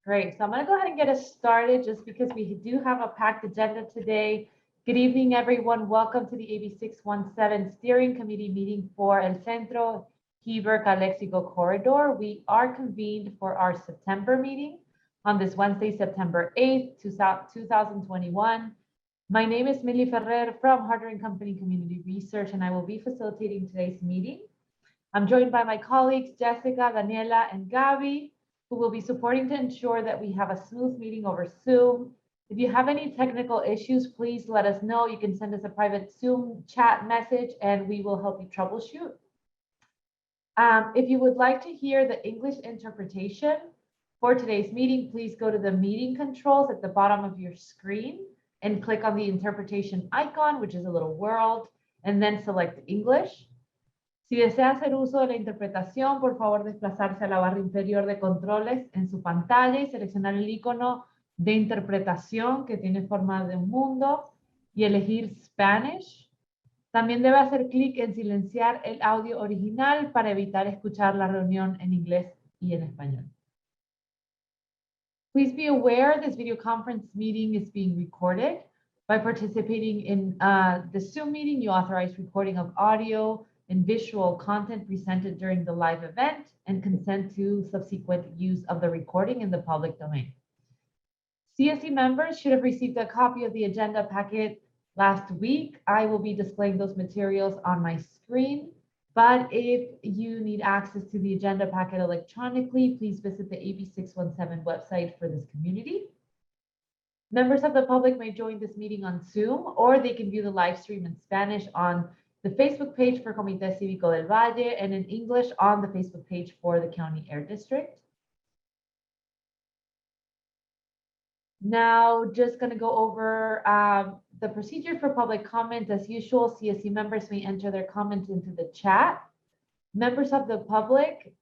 Great. So I'm going to go ahead and get us started just because we do have a packed agenda today. Good evening, everyone. Welcome to the AB-617 Steering Committee meeting for El Centro-Heber-Calexico corridor. We are convened for our September meeting on this Wednesday, September 8th, 2021. My name is Milly Ferrer from Harder & Company Community Research, and I will be facilitating today's meeting. I'm joined by my colleagues, Jessica, Daniela, and Gabi, who will be supporting to ensure that we have a smooth meeting over Zoom. If you have any technical issues, please let us know. You can send us a private Zoom chat message and we will help you troubleshoot. If you would like to hear the English interpretation for today's meeting, please go to the meeting controls at the bottom of your screen and click on the interpretation icon, which is a little world, and then select English. Si desea hacer uso de la interpretación, por favor desplazarse a la barra inferior de controles en su pantalla y seleccionar el icono de interpretación que tiene forma de un mundo y elegir Spanish. También debe hacer clic en silenciar el audio original para evitar escuchar la reunión en inglés y en español. Please be aware this video conference meeting is being recorded. By participating in the Zoom meeting, you authorize recording of audio and visual content presented during the live event and consent to subsequent use of the recording in the public domain. CSE members should have received a copy of the agenda packet last week. I will be displaying those materials on my screen, but if you need access to the agenda packet electronically, please visit the AB-617 website for this community. Members of the public may join this meeting on Zoom, or they can view the live stream in Spanish on the Facebook page for Comité Cívico del Valle and in English on the Facebook page for the County Air District. Now, just going to go over the procedure for public comment. As usual, CSE members may enter their comments into the chat. Members of the public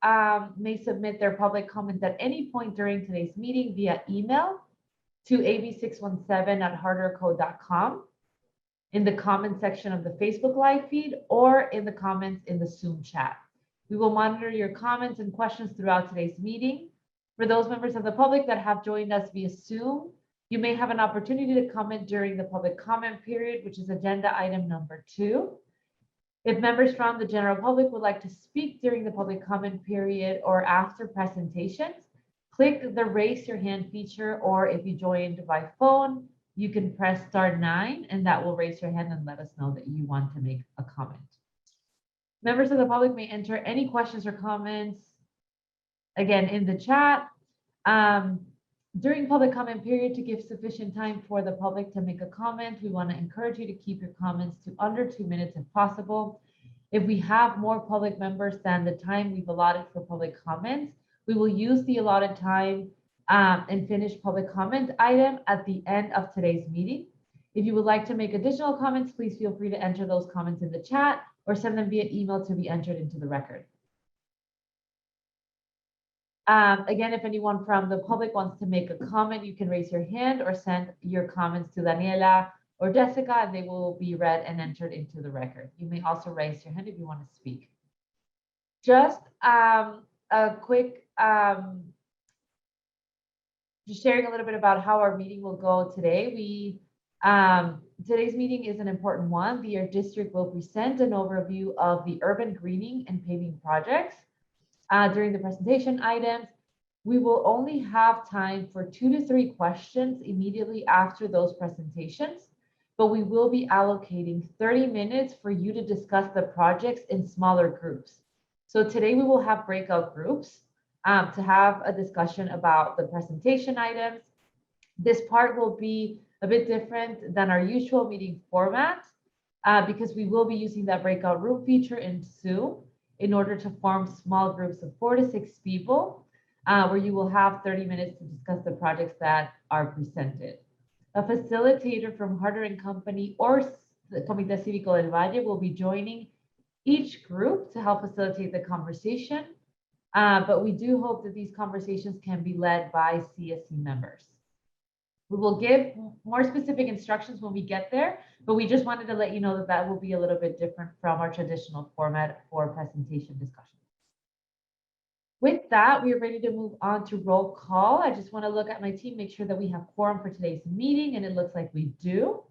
may submit their public comments at any point during today's meeting via email to ab617@harderco.com. in the comment section of the Facebook live feed or in the comments in the Zoom chat. We will monitor your comments and questions throughout today's meeting. For those members of the public that have joined us via Zoom, you may have an opportunity to comment during the public comment period, which is agenda item number 2. If members from the general public would like to speak during the public comment period or after presentations, click the raise your hand feature, or if you joined by phone, you can press *9 and that will raise your hand and let us know that you want to make a comment. Members of the public may enter any questions or comments, again, in the chat. During public comment period, to give sufficient time for the public to make a comment, we want to encourage you to keep your comments to under 2 minutes if possible. If we have more public members than the time we've allotted for public comments, we will use the allotted time and finish public comment item at the end of today's meeting. If you would like to make additional comments, please feel free to enter those comments in the chat or send them via email to be entered into the record. Again, if anyone from the public wants to make a comment, you can raise your hand or send your comments to Daniela or Jessica, and they will be read and entered into the record. You may also raise your hand if you want to speak. Just a quick just sharing a little bit about how our meeting will go today. Today's meeting is an important one. The Air District will present an overview of the urban greening and paving projects. During the presentation items, we will only have time for 2 to 3 questions immediately after those presentations, but we will be allocating 30 minutes for you to discuss the projects in smaller groups. So today we will have breakout groups to have a discussion about the presentation items. This part will be a bit different than our usual meeting format because we will be using that breakout room feature in Zoom in order to form small groups of 4 to 6 people where you will have 30 minutes to discuss the projects that are presented. A facilitator from Harder & Company or the Comité Cívico del Valle will be joining each group to help facilitate the conversation. But we do hope that these conversations can be led by CSE members. We will give more specific instructions when we get there, but we just wanted to let you know that that will be a little bit different from our traditional format for presentation discussion. With that, we are ready to move on to roll call. I just want to look at my team, make sure that we have quorum for today's meeting, and it looks like we do.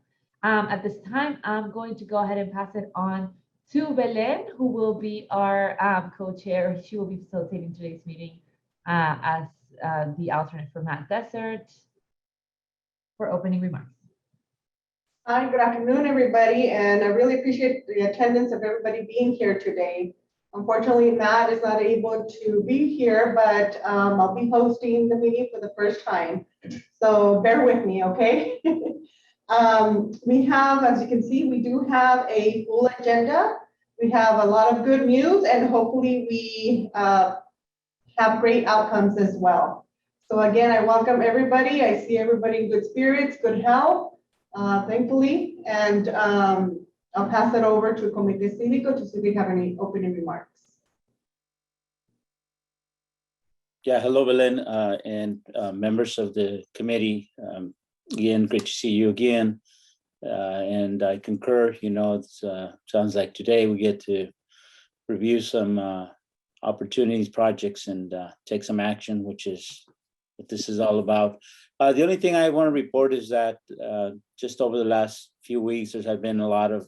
At this time, I'm going to go ahead and pass it on to Belen, who will be our co-chair. She will be facilitating today's meeting as the alternate for Matt Dessert for opening remarks. Hi, good afternoon, everybody, and I really appreciate the attendance of everybody being here today. Unfortunately, Matt is not able to be here, but I'll be hosting the meeting for the first time. So bear with me, okay? We have, as you can see, we do have a full agenda. We have a lot of good news, and hopefully we have great outcomes as well. So again, I welcome everybody. I see everybody in good spirits, good health, thankfully, and I'll pass it over to Comité Cívico to see if we have any opening remarks. Yeah, hello, Belen, and members of the committee. Again, great to see you again. And I concur, you know, it sounds like today we get to review some opportunities, projects, and take some action, which is what this is all about. The only thing I want to report is that just over the last few weeks, there's been a lot of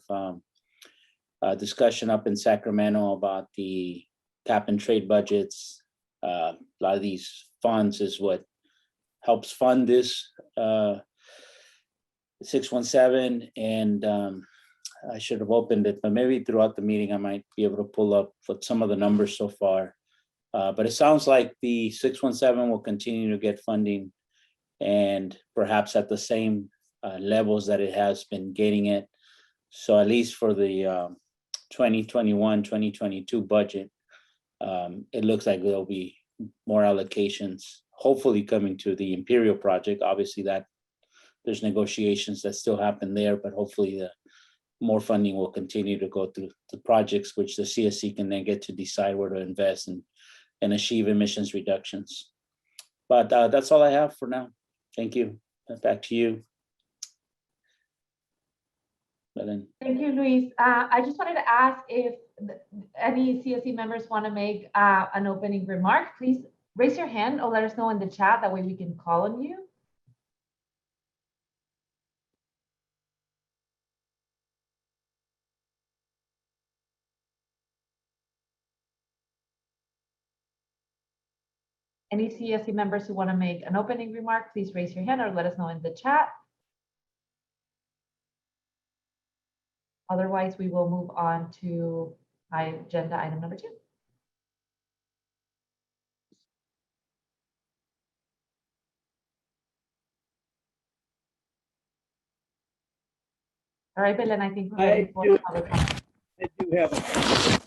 discussion up in Sacramento about the cap and trade budgets. A lot of these funds is what helps fund this 617, and I should have opened it, but maybe throughout the meeting I might be able to pull up what some of the numbers so far. But it sounds like the 617 will continue to get funding, and perhaps at the same levels that it has been getting it. So at least for the 2021-2022 budget, it looks like there'll be more allocations, hopefully coming to the Imperial project. Obviously that there's negotiations that still happen there, but hopefully the more funding will continue to go through the projects, which the CSC can then get to decide where to invest and achieve emissions reductions. But that's all I have for now. Thank you. Back to you, Belen. Thank you, Luis. I just wanted to ask if any CSC members want to make an opening remark. Please raise your hand or let us know in the chat. That way we can call on you. Any CSC members who want to make an opening remark, please raise your hand or let us know in the chat. Otherwise, we will move on to agenda item number 2. All right, Belen, I think we're ready for public comment. I do have a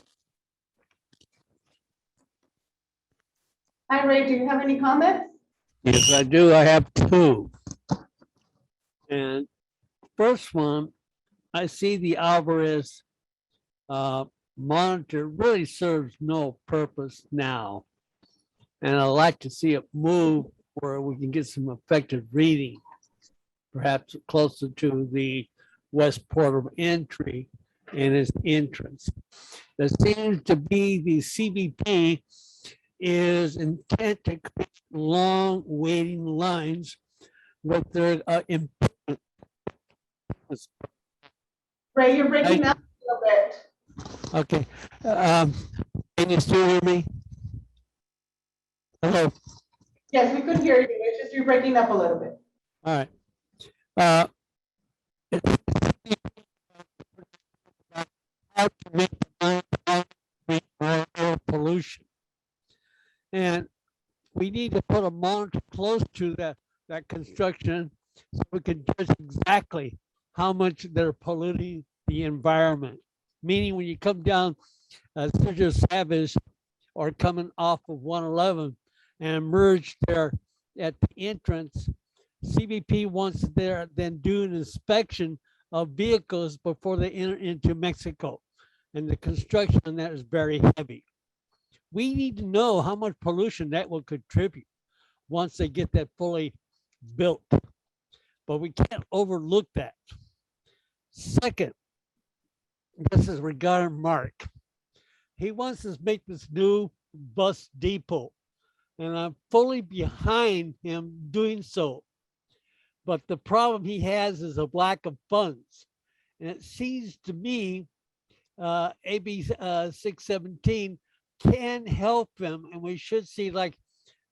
Hi, Ray, do you have any comments? Yes, I do. I have 2. And first one, I see the Alvarez monitor really serves no purpose now. And I'd like to see it move where we can get some effective reading, perhaps closer to the west port of entry and its entrance. There seems to be the CBP is intent to create long waiting lines with their Ray, you're breaking up a little bit. Okay. Can you still hear me? Hello. Yes, we could hear you. It's just you're breaking up a little bit. All right. How to make air pollution. And we need to put a monitor close to that construction so we can judge exactly how much they're polluting the environment. Meaning when you come down Sergio Savage or coming off of 111 and emerge there at the entrance, CBP wants there then do an inspection of vehicles before they enter into Mexico. And the construction on that is very heavy. We need to know how much pollution that will contribute once they get that fully built. But we can't overlook that. Second, this is regarding Mark. He wants to make this new bus depot. And I'm fully behind him doing so. But the problem he has is a lack of funds. And it seems to me AB-617 can help them, and we should see like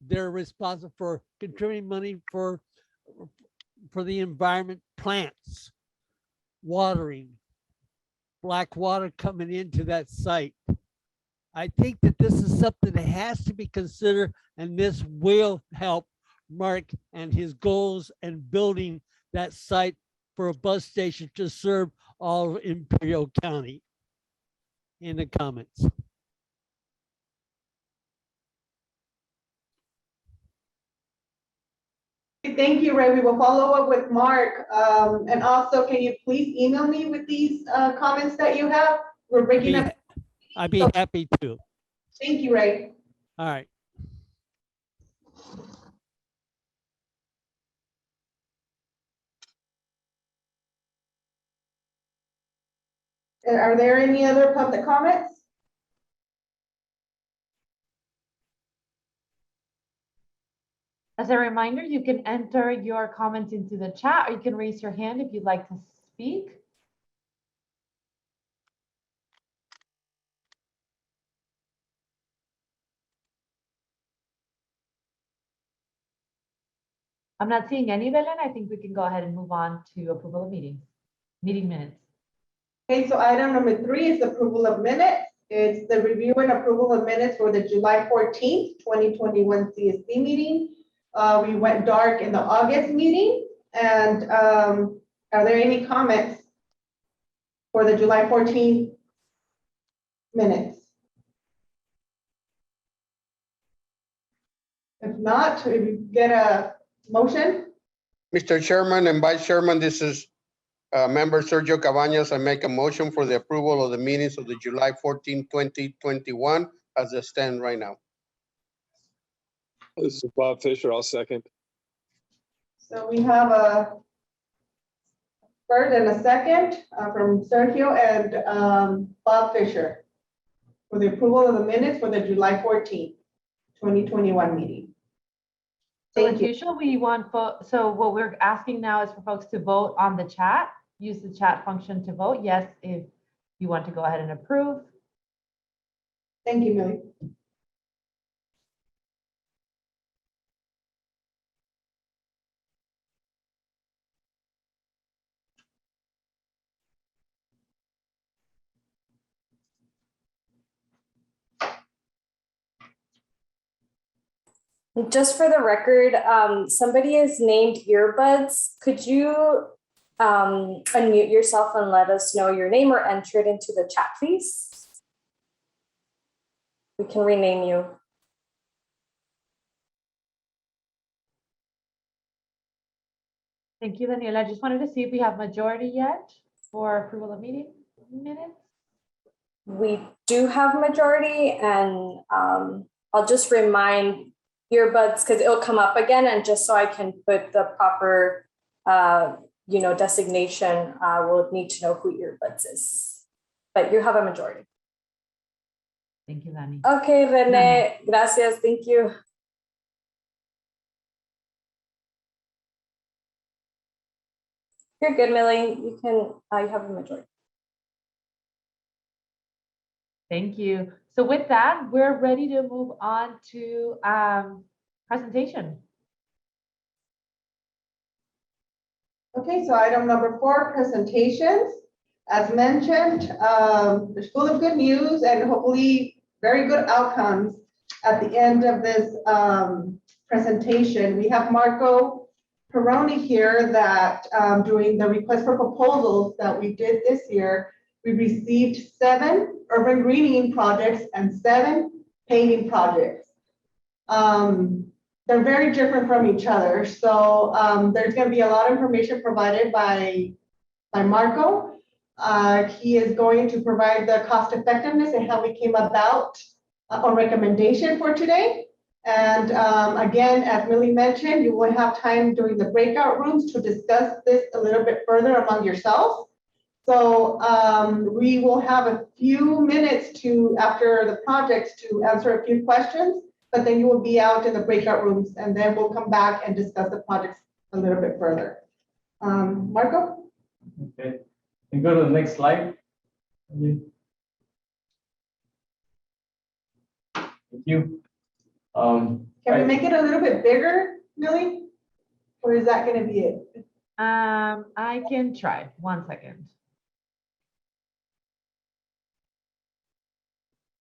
they're responsible for contributing money for the environment, plants, watering, black water coming into that site. I think that this is something that has to be considered, and this will help Mark and his goals and building that site for a bus station to serve all of Imperial County. In the comments. Thank you, Ray. We will follow up with Mark. And also, can you please email me with these comments that you have? We're breaking up. I'd be happy to. Thank you, Ray. All right. Are there any other public comments? As a reminder, you can enter your comments into the chat, or you can raise your hand if you'd like to speak. I'm not seeing any, Belen. I think we can go ahead and move on to approval of meeting minutes. Okay, so item number 3 is approval of minutes. It's the review and approval of minutes for the July 14th, 2021 CSC meeting. We went dark in the August meeting. And are there any comments for the July 14th minutes? If not, we get a motion. Mr. Chairman and Vice Chairman, this is Member Sergio Cabañas. I make a motion for the approval of the meetings of the July 14, 2021 as they stand right now. This is Bob Fisher. I'll second. So we have a first and a second from Sergio and Bob Fisher for the approval of the minutes for the July 14th, 2021 meeting. So Thank as you. usual, we want, so what we're asking now is for folks to vote on the chat. Use the chat function to vote. Yes, if you want to go ahead and approve. Thank you, Millie. Just for the record, somebody is named Earbuds. Could you unmute yourself and let us know your name or enter it into the chat, please? We can rename you. Thank you, Daniela. I just wanted to see if we have majority yet for approval of meeting minutes. We do have majority, and I'll just remind Earbuds because it'll come up again, and just so I can put the proper designation, we'll need to know who Earbuds is. But you have a majority. Thank you, Dani. Okay, Rene, gracias, thank you. You're good, Millie. You have a majority. Thank you. So with that, we're ready to move on to presentation. Okay, so item number 4, presentations. As mentioned, there's full of good news and hopefully very good outcomes at the end of this presentation. We have Marco Peroni here that during the request for proposals that we did this year, we received 7 urban greening projects and 7 paving projects. They're very different from each other. So there's going to be a lot of information provided by Marco. He is going to provide the cost effectiveness and how we came about a recommendation for today. And again, as Millie mentioned, you will have time during the breakout rooms to discuss this a little bit further among yourselves. So we will have a few minutes after the projects to answer a few questions, but then you will be out in the breakout rooms, and then we'll come back and discuss the projects a little bit further. Marco? Okay, and go to the next slide. Thank you. Can we make it a little bit bigger, Millie? Or is that gonna be it? I can try. 1 second.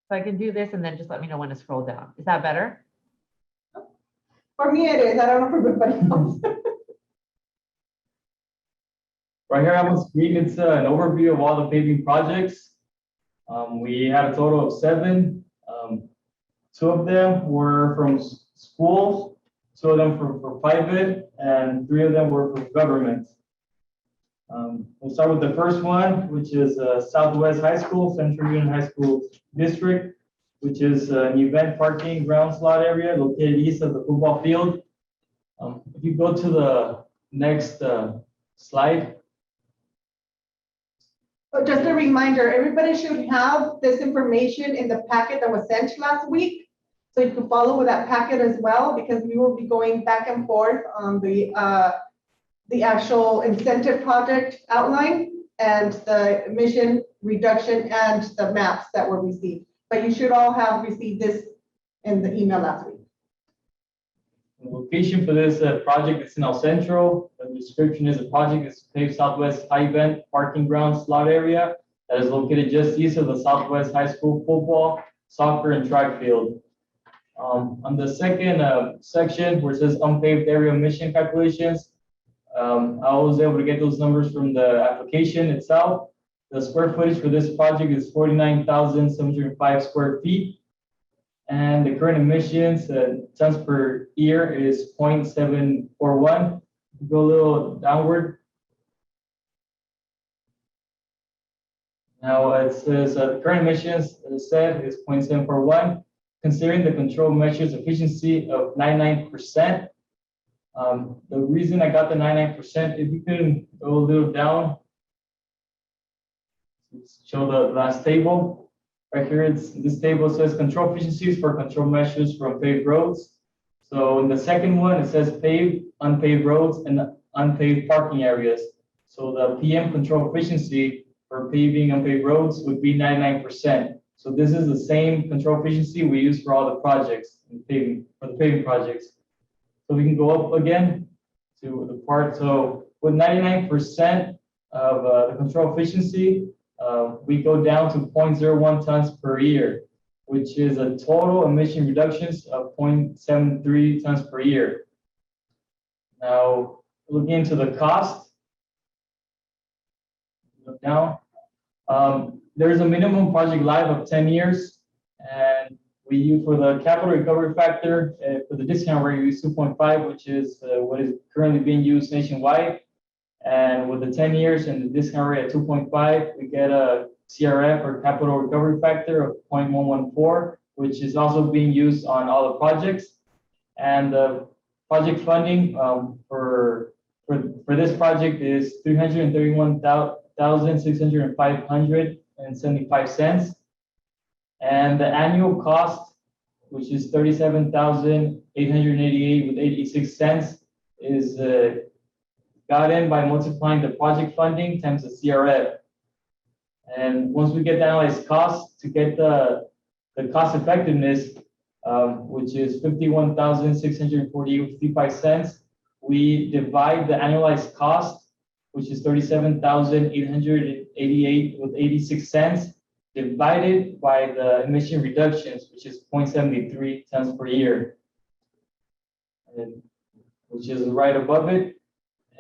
So I can do this and then just let me know when to scroll down. Is that better? For me, it is. I don't know for everybody else. Right here on the screen, it's an overview of all the paving projects. We had a total of 7. 2 of them were from schools, 2 of them for private, and 3 of them were for government. We'll start with the first one, which is Southwest High School, Central Union High School District, which is an event parking ground slot area located east of the football field. If you go to the next slide. But just a reminder, everybody should have this information in the packet that was sent last week. So you can follow with that packet as well, because we will be going back and forth on the actual incentive project outline and the emission reduction and the maps that were received. But you should all have received this in the email last week. The location for this project is in El Centro. The description is a project is paved Southwest High Event Parking Ground Slot Area that is located just east of the Southwest High School football, soccer, and track field. On the second section where it says unpaved area emission calculations, I was able to get those numbers from the application itself. The square footage for this project is 49,705 square feet. And the current emissions tons per year is 0.741. Go a little downward. Now it says current emissions, as I said, is 0.741. Considering the control measures efficiency of 99%. The reason I got the 99%, if you can go a little down, let's show the last table. Right here, this table says control efficiencies for control measures from paved roads. So in the second one, it says paved, unpaved roads, and unpaved parking areas. So the PM control efficiency for paving unpaved roads would be 99%. So this is the same control efficiency we use for all the projects in paving, for the paving projects. So we can go up again to the part. So with 99% of the control efficiency, we go down to 0.01 tons per year, which is a total emission reductions of 0.73 tons per year. Now, looking into the cost, look down. There's a minimum project life of 10 years, and we use for the capital recovery factor, for the discount rate, we use 2.5, which is what is currently being used nationwide. And with the 10 years and the discount rate at 2.5, we get a CRF or capital recovery factor of 0.114, which is also being used on all the projects. And the project funding for this project is $331,605.75. And the annual cost, which is $37,888.86, is got in by multiplying the project funding times the CRF. And once we get the analyzed cost, to get the cost effectiveness, which is $51,648.55, we divide the annualized cost, which is $37,888.86, divided by the emission reductions, which is 0.73 tons per year, and which is right above it.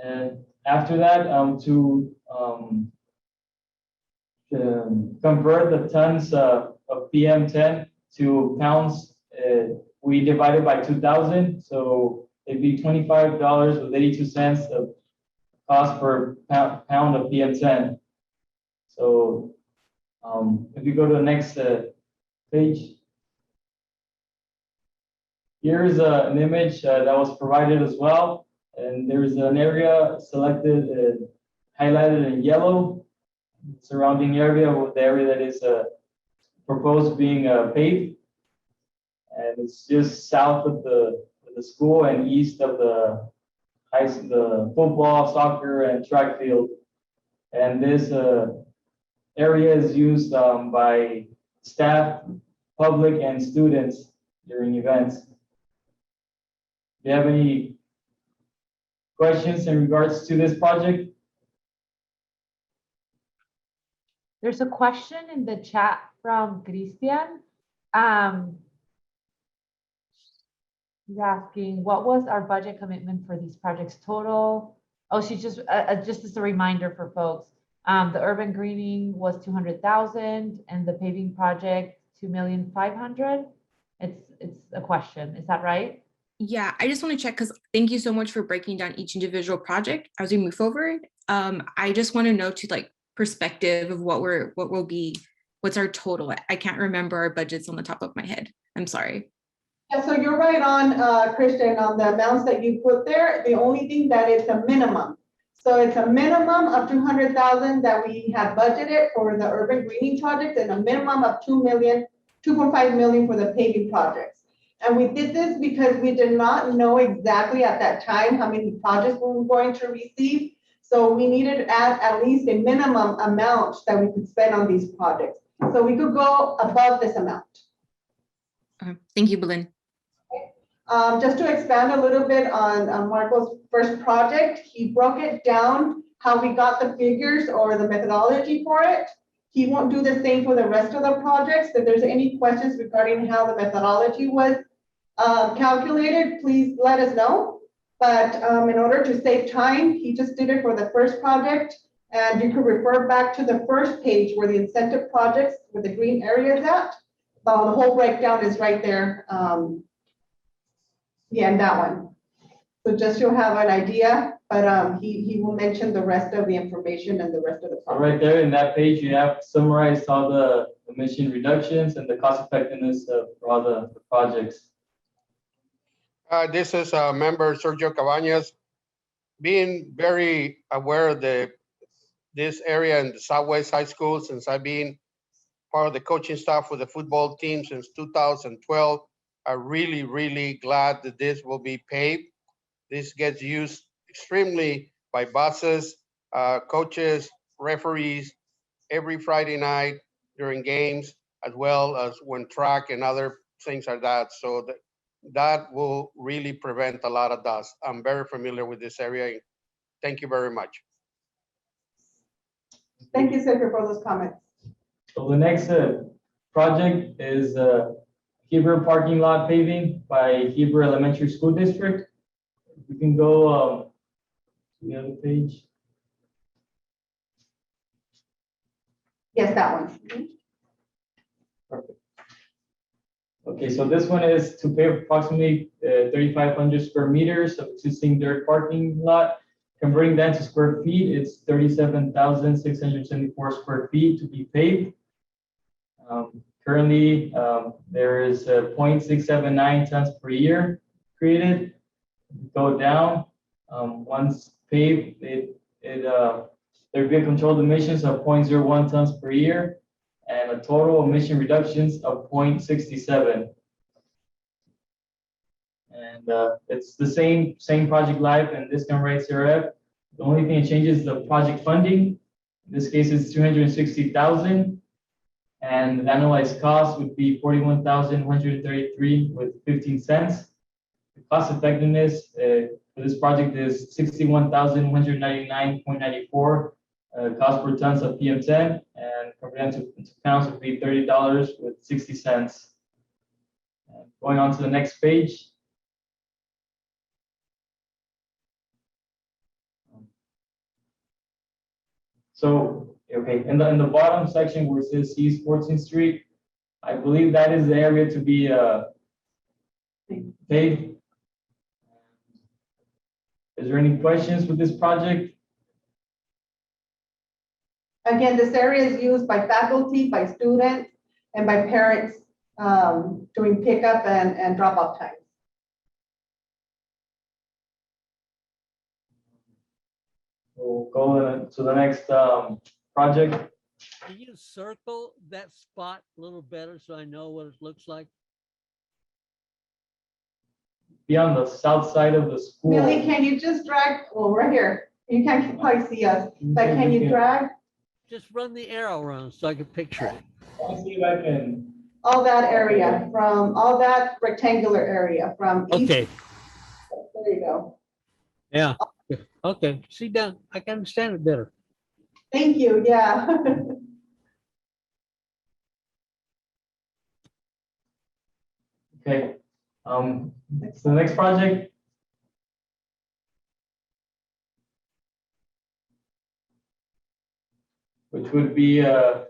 And after that, to convert the tons of PM10 to pounds, we divide it by 2,000. So it'd be $25.82 of cost per pound of PM10. So if you go to the next page, here's an image that was provided as well. And there's an area selected, highlighted in yellow. surrounding area, with the area that is proposed being paved. And it's just south of the school and east of the football, soccer, and track field. And this area is used by staff, public, and students during events. Do you have any questions in regards to this project? There's a question in the chat from Christian. He's asking, what was our budget commitment for these projects total? Oh, she's just as a reminder for folks. The urban greening was 200,000 and the paving project 2,500,000. It's a question. Is that right? Yeah, I just want to check because thank you so much for breaking down each individual project as we move forward. I just want to know to like perspective of what's our total. I can't remember our budgets on the top of my head. I'm sorry. Yeah, so you're right on, Christian, on the amounts that you put there. The only thing that it's a minimum. So it's a minimum of 200,000 that we have budgeted for the urban greening project and a minimum of 2.5 million for the paving projects. And we did this because we did not know exactly at that time how many projects we were going to receive. So we needed at least a minimum amount that we could spend on these projects. So we could go above this amount. Thank you, Belen. Just to expand a little bit on Marco's first project, he broke it down how we got the figures or the methodology for it. He won't do the same for the rest of the projects. If there's any questions regarding how the methodology was calculated, please let us know. But in order to save time, he just did it for the first project. And you can refer back to the first page where the incentive projects with the green areas at. The whole breakdown is right there. Yeah, and that one. So just you'll have an idea, but he will mention the rest of the information and the rest of the So project. right there in that page, you have summarized all the emission reductions and the cost effectiveness of all the projects. This is member Sergio Cabañas. Being very aware of this area in the Southwest High School, since I've been part of the coaching staff for the football team since 2012, I'm really, really glad that this will be paved. This gets used extremely by buses, coaches, referees, every Friday night during games, as well as when track and other things like that. So that will really prevent a lot of dust. I'm very familiar with this area. Thank you very much. Thank you, Sergio, for those comments. So the next project is Heber parking lot paving by Heber Elementary School District. We can go to the other page. Yes, that one. Perfect. Okay, so this one is to pave approximately 3,500 square meters of existing dirt parking lot. Converting that to square feet, it's 37,674 square feet to be paved. Currently, there is 0.679 tons per year created. Go down. Once paved, there'd be controlled emissions of 0.01 tons per year and a total emission reductions of 0.67. And it's the same project life and discount rate CRF. The only thing that changes is the project funding. In this case, it's 260,000. And the annualized cost would be 41,133 with 15 cents. The cost effectiveness for this project is 61,199.94 cost per tons of PM10, and converted into pounds would be $30 with 60 cents. Going on to the next page. So, okay, in the bottom section where it says East 14th Street, I believe that is the area to be paved. Is there any questions with this project? Again, this area is used by faculty, by students, and by parents doing pickup and drop-off times. We'll go to the next project. Can you circle that spot a little better so I know what it looks like? Be on the south side of the school. Millie, can you just drag, well, right here, you can't quite see us, but can you drag Just run the arrow around so I can picture it. Let's see if I can. all that area, from all that rectangular area from east? Okay, There you go. yeah, okay, see down, I can understand it better. Thank you, yeah. Okay. So the next project. Which would be a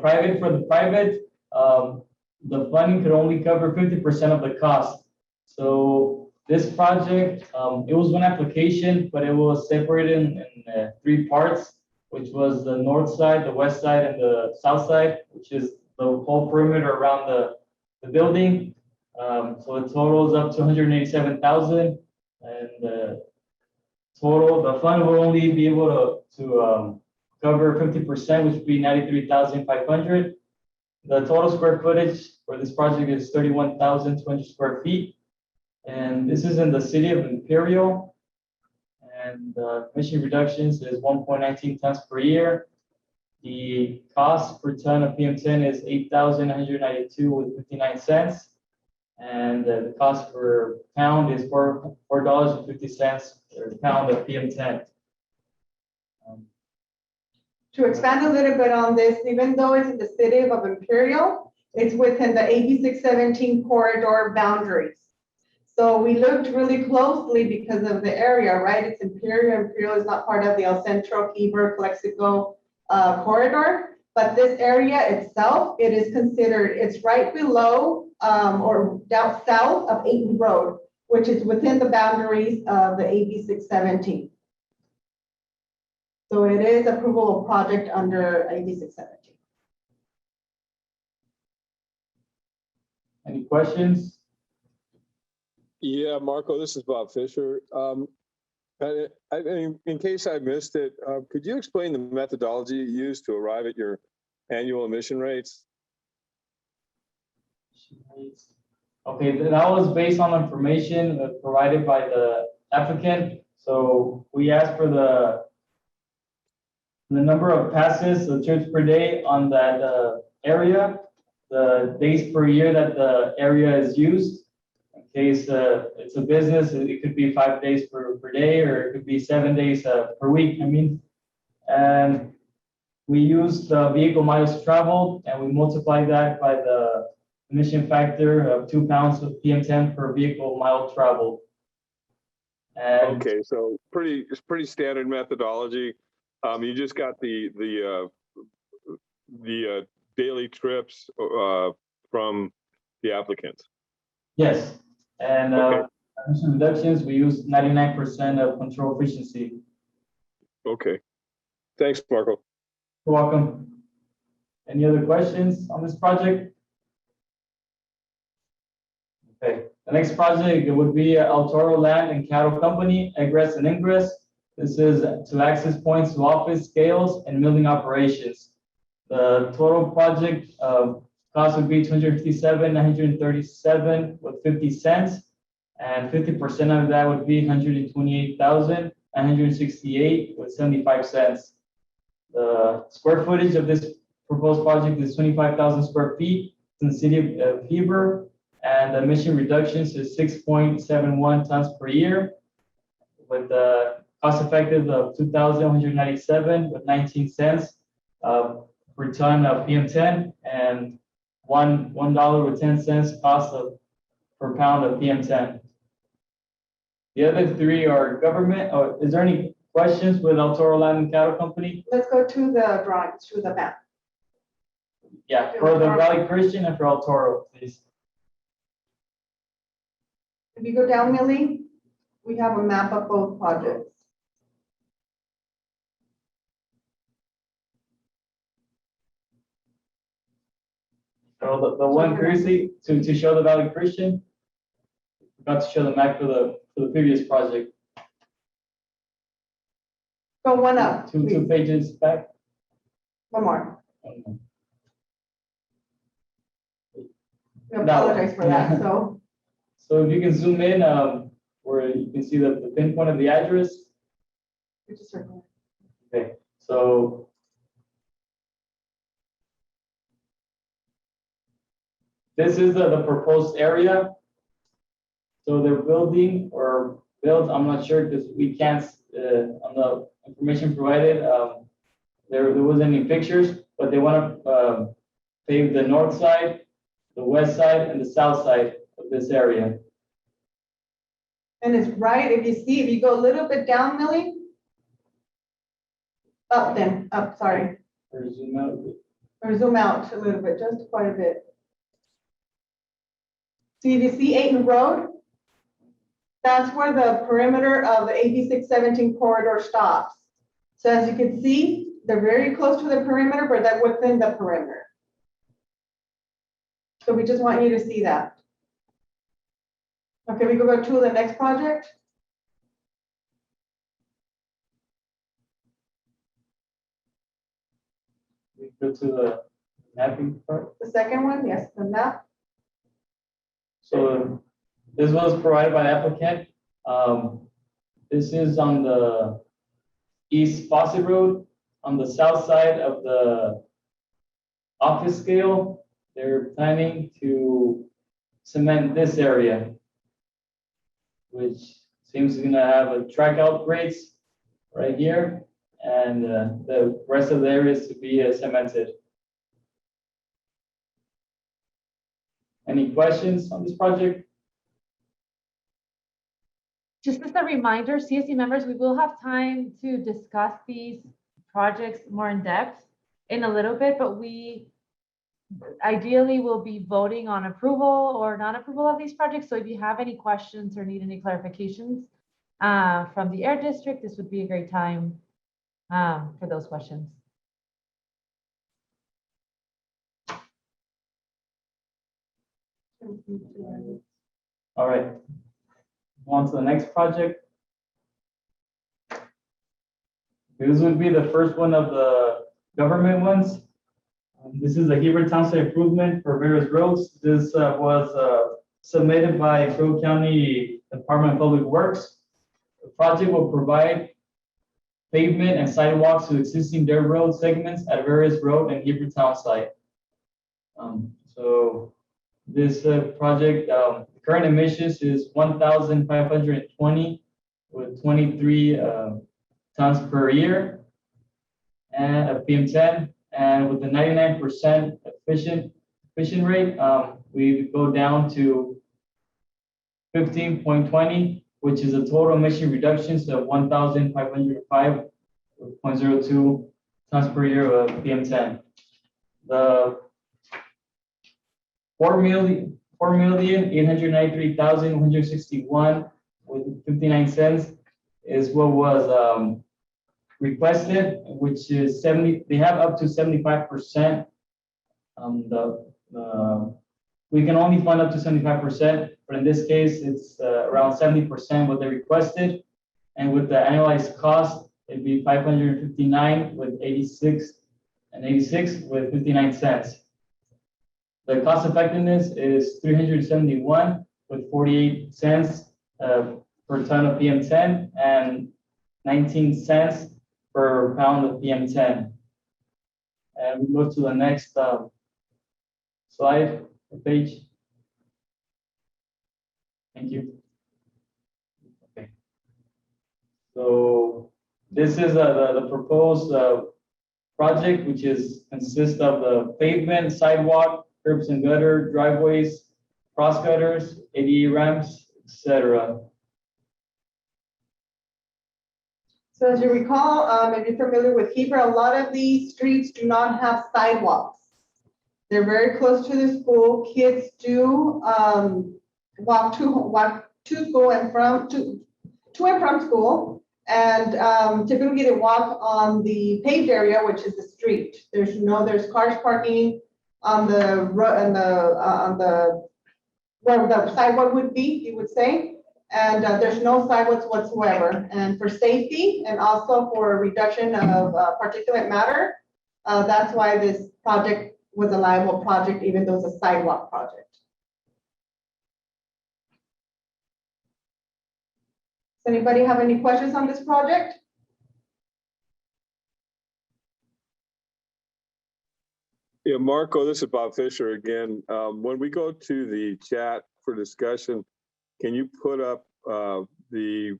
private for the private. The funding could only cover 50% of the cost. So this project, it was one application, but it was separated in 3 parts, which was the north side, the west side, and the south side, which is the whole perimeter around the building. So the total is up to 187,000, and the fund will only be able to cover 50%, which would be 93,500. The total square footage for this project is 31,200 square feet. And this is in the city of Imperial. And emission reductions is 1.19 tons per year. The cost per ton of PM10 is 8,992 with 59 cents. And the cost per pound is $4.50 per pound of PM10. To expand a little bit on this, even though it's in the city of Imperial, it's within the AB-617 corridor boundaries. So we looked really closely because of the area, right? It's Imperial. Imperial is not part of the Centro-Heber-Calexico corridor, but this area itself, it is considered, it's right below or down south of Ayton Road, which is within the boundaries of the AB-617. So it is approval of project under AB-617. Any questions? Yeah, Marco, this is Bob Fisher. In case I missed it, could you explain the methodology you used to arrive at your annual emission rates? Okay, that was based on information provided by the applicant. So we asked for the number of passes, the trips per day on that area, the days per year that the area is used. In case it's a business, it could be 5 days per day, or it could be 7 days per week. And we used the vehicle miles traveled, and we multiplied that by the emission factor of 2 pounds of PM10 per vehicle mile traveled. And okay, so it's pretty standard methodology. You just got the daily trips from the applicant. yes, and Okay. emission reductions, we use 99% of control efficiency. Okay, thanks, Marco. You're welcome. Any other questions on this project? Okay, the next project, it would be El Toro Land and Cattle Company, egress and ingress. This is to access points to office scales and milling operations. The total project cost would be $257,937 with 50 cents, and 50% of that would be $128,968 with 75 cents. The square footage of this proposed project is 25,000 square feet in the city of Heber, and the emission reductions is 6.71 tons per year, with the cost effective of 2,197 with 19 cents per ton of PM10, and $1 with 10 cents cost per pound of PM10. The other 3 are government. Is there any questions with El Toro Land and Cattle Company? Let's go to the drawings, to the map. Yeah, for the Valley Christian and for El Toro, please. If you go down, Millie, we have a map of both projects. So the one previously to show the Valley Christian, forgot to show the map for the previous project. Go one up, Two please. pages back. One more. Um, We apologize for that, so. So if you can zoom in, where you can see the pinpoint of the address. It's a circle. Okay, so this is the proposed area. So they're building or built, I'm not sure because we can't, on the information provided, there wasn't any pictures, but they want to pave the north side, the west side, and the south side of this area. And it's right, if you go a little bit down, Millie. Up, sorry, Or zoom out a bit. or zoom out a little bit, just quite a bit. See, if you see Ayton Road, that's where the perimeter of the AB-617 corridor stops. So as you can see, they're very close to the perimeter, but they're within the perimeter. So we just want you to see that. Okay, we can go to the next project. We go to the mapping part. The second one, yes, the map. So this was provided by the applicant. This is on the East Fawcett Road, on the south side of the office scale. They're planning to cement this area, which seems gonna have a track out grades right here, and the rest of the areas to be cemented. Any questions on this project? Just as a reminder, CSC members, we will have time to discuss these projects more in depth in a little bit, but we ideally will be voting on approval or non-approval of these projects. So if you have any questions or need any clarifications from the Air District, this would be a great time for those questions. All right. On to the next project. This would be the first one of the government ones. This is a Heber Township improvement for various roads. This was submitted by Crow County Department of Public Works. The project will provide pavement and sidewalks to existing dirt road segments at various road and Heber Town site. So this project, current emissions is 1,520 with 23 tons per year and a PM10, and with the 99% efficient rate, we go down to 15.20, which is a total emission reductions of 1,505.02 tons per year of PM10. The 4,893,161 with 59 cents is what was requested, which is 70. They have up to 75%. We can only fund up to 75%, but in this case, it's around 70% what they requested, and with the annualized cost, it'd be 559 with 86 and 86 with 59 cents. The cost effectiveness is 371 with 48 cents per ton of PM10 and 19 cents per pound of PM10. And we go to the next slide, page. Thank you. Okay. So this is the proposed project, which consists of the pavement, sidewalk, curbs and gutter, driveways, cross gutters, ADA ramps, etc. So as you recall, if you're familiar with Heber, a lot of these streets do not have sidewalks. They're very close to the school. Kids do walk to school and from school, and typically they walk on the paved area, which is the street. There's cars parking on the road and on the where the sidewalk would be, you would say, and there's no sidewalks whatsoever. And for safety and also for reduction of particulate matter, That's why this project was a liable project, even though it's a sidewalk project. Does anybody have any questions on this project? Yeah, Marco, this is Bob Fisher again. When we go to the chat for discussion, can you put up the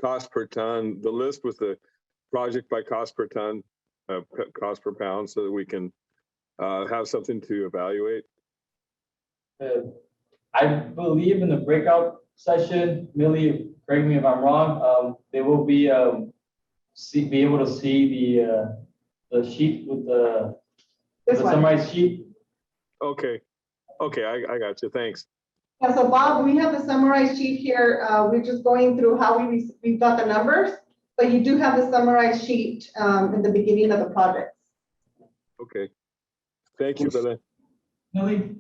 cost per ton, the list with the project by cost per ton, cost per pound, so that we can have something to evaluate? I believe in the breakout session, Millie, correct me if I'm wrong, they will be be able to see the sheet with the This one. summarized sheet. Okay, I got you. Thanks. Yeah, so Bob, we have the summarized sheet here. We're just going through how we've got the numbers, but you do have the summarized sheet in the beginning of the project. Okay. Thank you, Belen. Millie?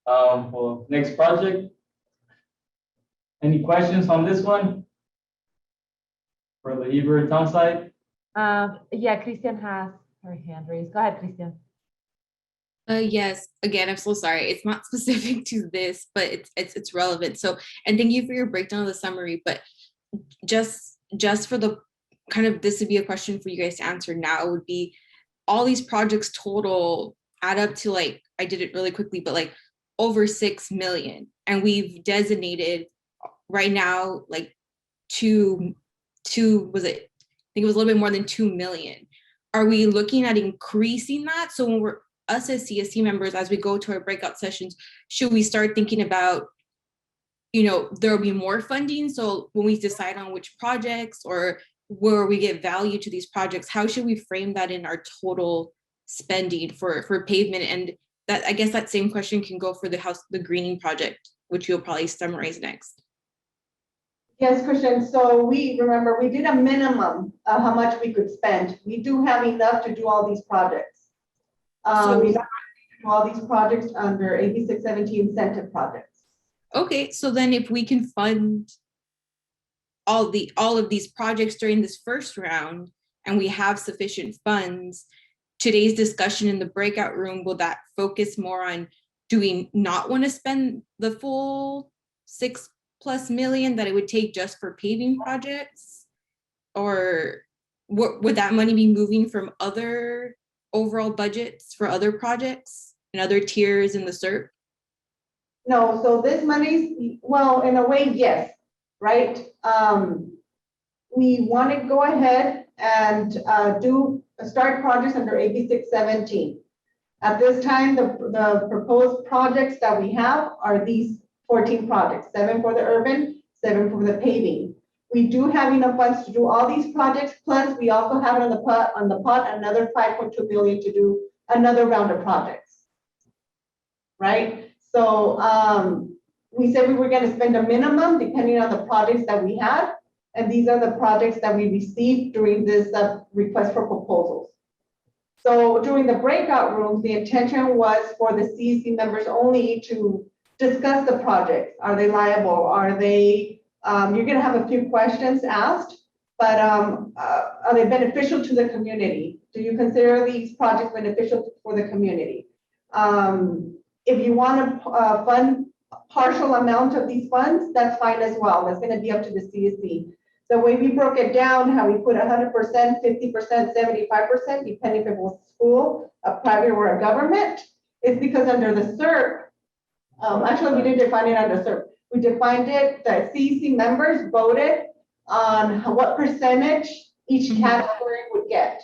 For next project. Any questions on this one? For the Heber town site? Yeah, Christian has her hand raised. Go ahead, Christian. Yes, again, I'm so sorry. It's not specific to this, but it's relevant. So, and thank you for your breakdown of the summary, but just for the kind of, this would be a question for you guys to answer now, would be all these projects total add up to, like, I did it really quickly, but like over 6 million. And we've designated right now, like was it, I think it was a little bit more than 2 million. Are we looking at increasing that? So when we're, us as CSC members, as we go to our breakout sessions, should we start thinking about, you know, there'll be more funding? So when we decide on which projects or where we get value to these projects, how should we frame that in our total spending for pavement? And that, I guess that same question can go for the greening project, which you'll probably summarize next. Yes, Christian. So we did a minimum of how much we could spend. We do have enough to do all these projects. We do all these projects under AB-617 incentive projects. Okay, so then if we can fund all of these projects during this first round and we have sufficient funds, today's discussion in the breakout room, will that focus more on, do we not want to spend the full 6+ million that it would take just for paving projects? Or would that money be moving from other overall budgets for other projects and other tiers in the SERP? No, so this money's, well, in a way, yes, right? We want to go ahead and start projects under AB-617. At this time, the proposed projects that we have are these 14 projects, 7 for the urban, 7 for the paving. We do have enough funds to do all these projects, plus we also have on the pot another 5.2 million to do another round of projects, right? So we said we were going to spend a minimum depending on the projects that we had, and these are the projects that we received during this request for proposals. So during the breakout rooms, the intention was for the CEC members only to discuss the projects. Are they liable? Are they, you're going to have a few questions asked, but are they beneficial to the community? Do you consider these projects beneficial for the community? If you want to fund a partial amount of these funds, that's fine as well. That's going to be up to the CSC. The way we broke it down, how we put 100%, 50%, 75%, depending if it was school, a private, or a government, is because under the SERP, actually we didn't define it under SERP. We defined it, the CEC members voted on what percentage each category would get.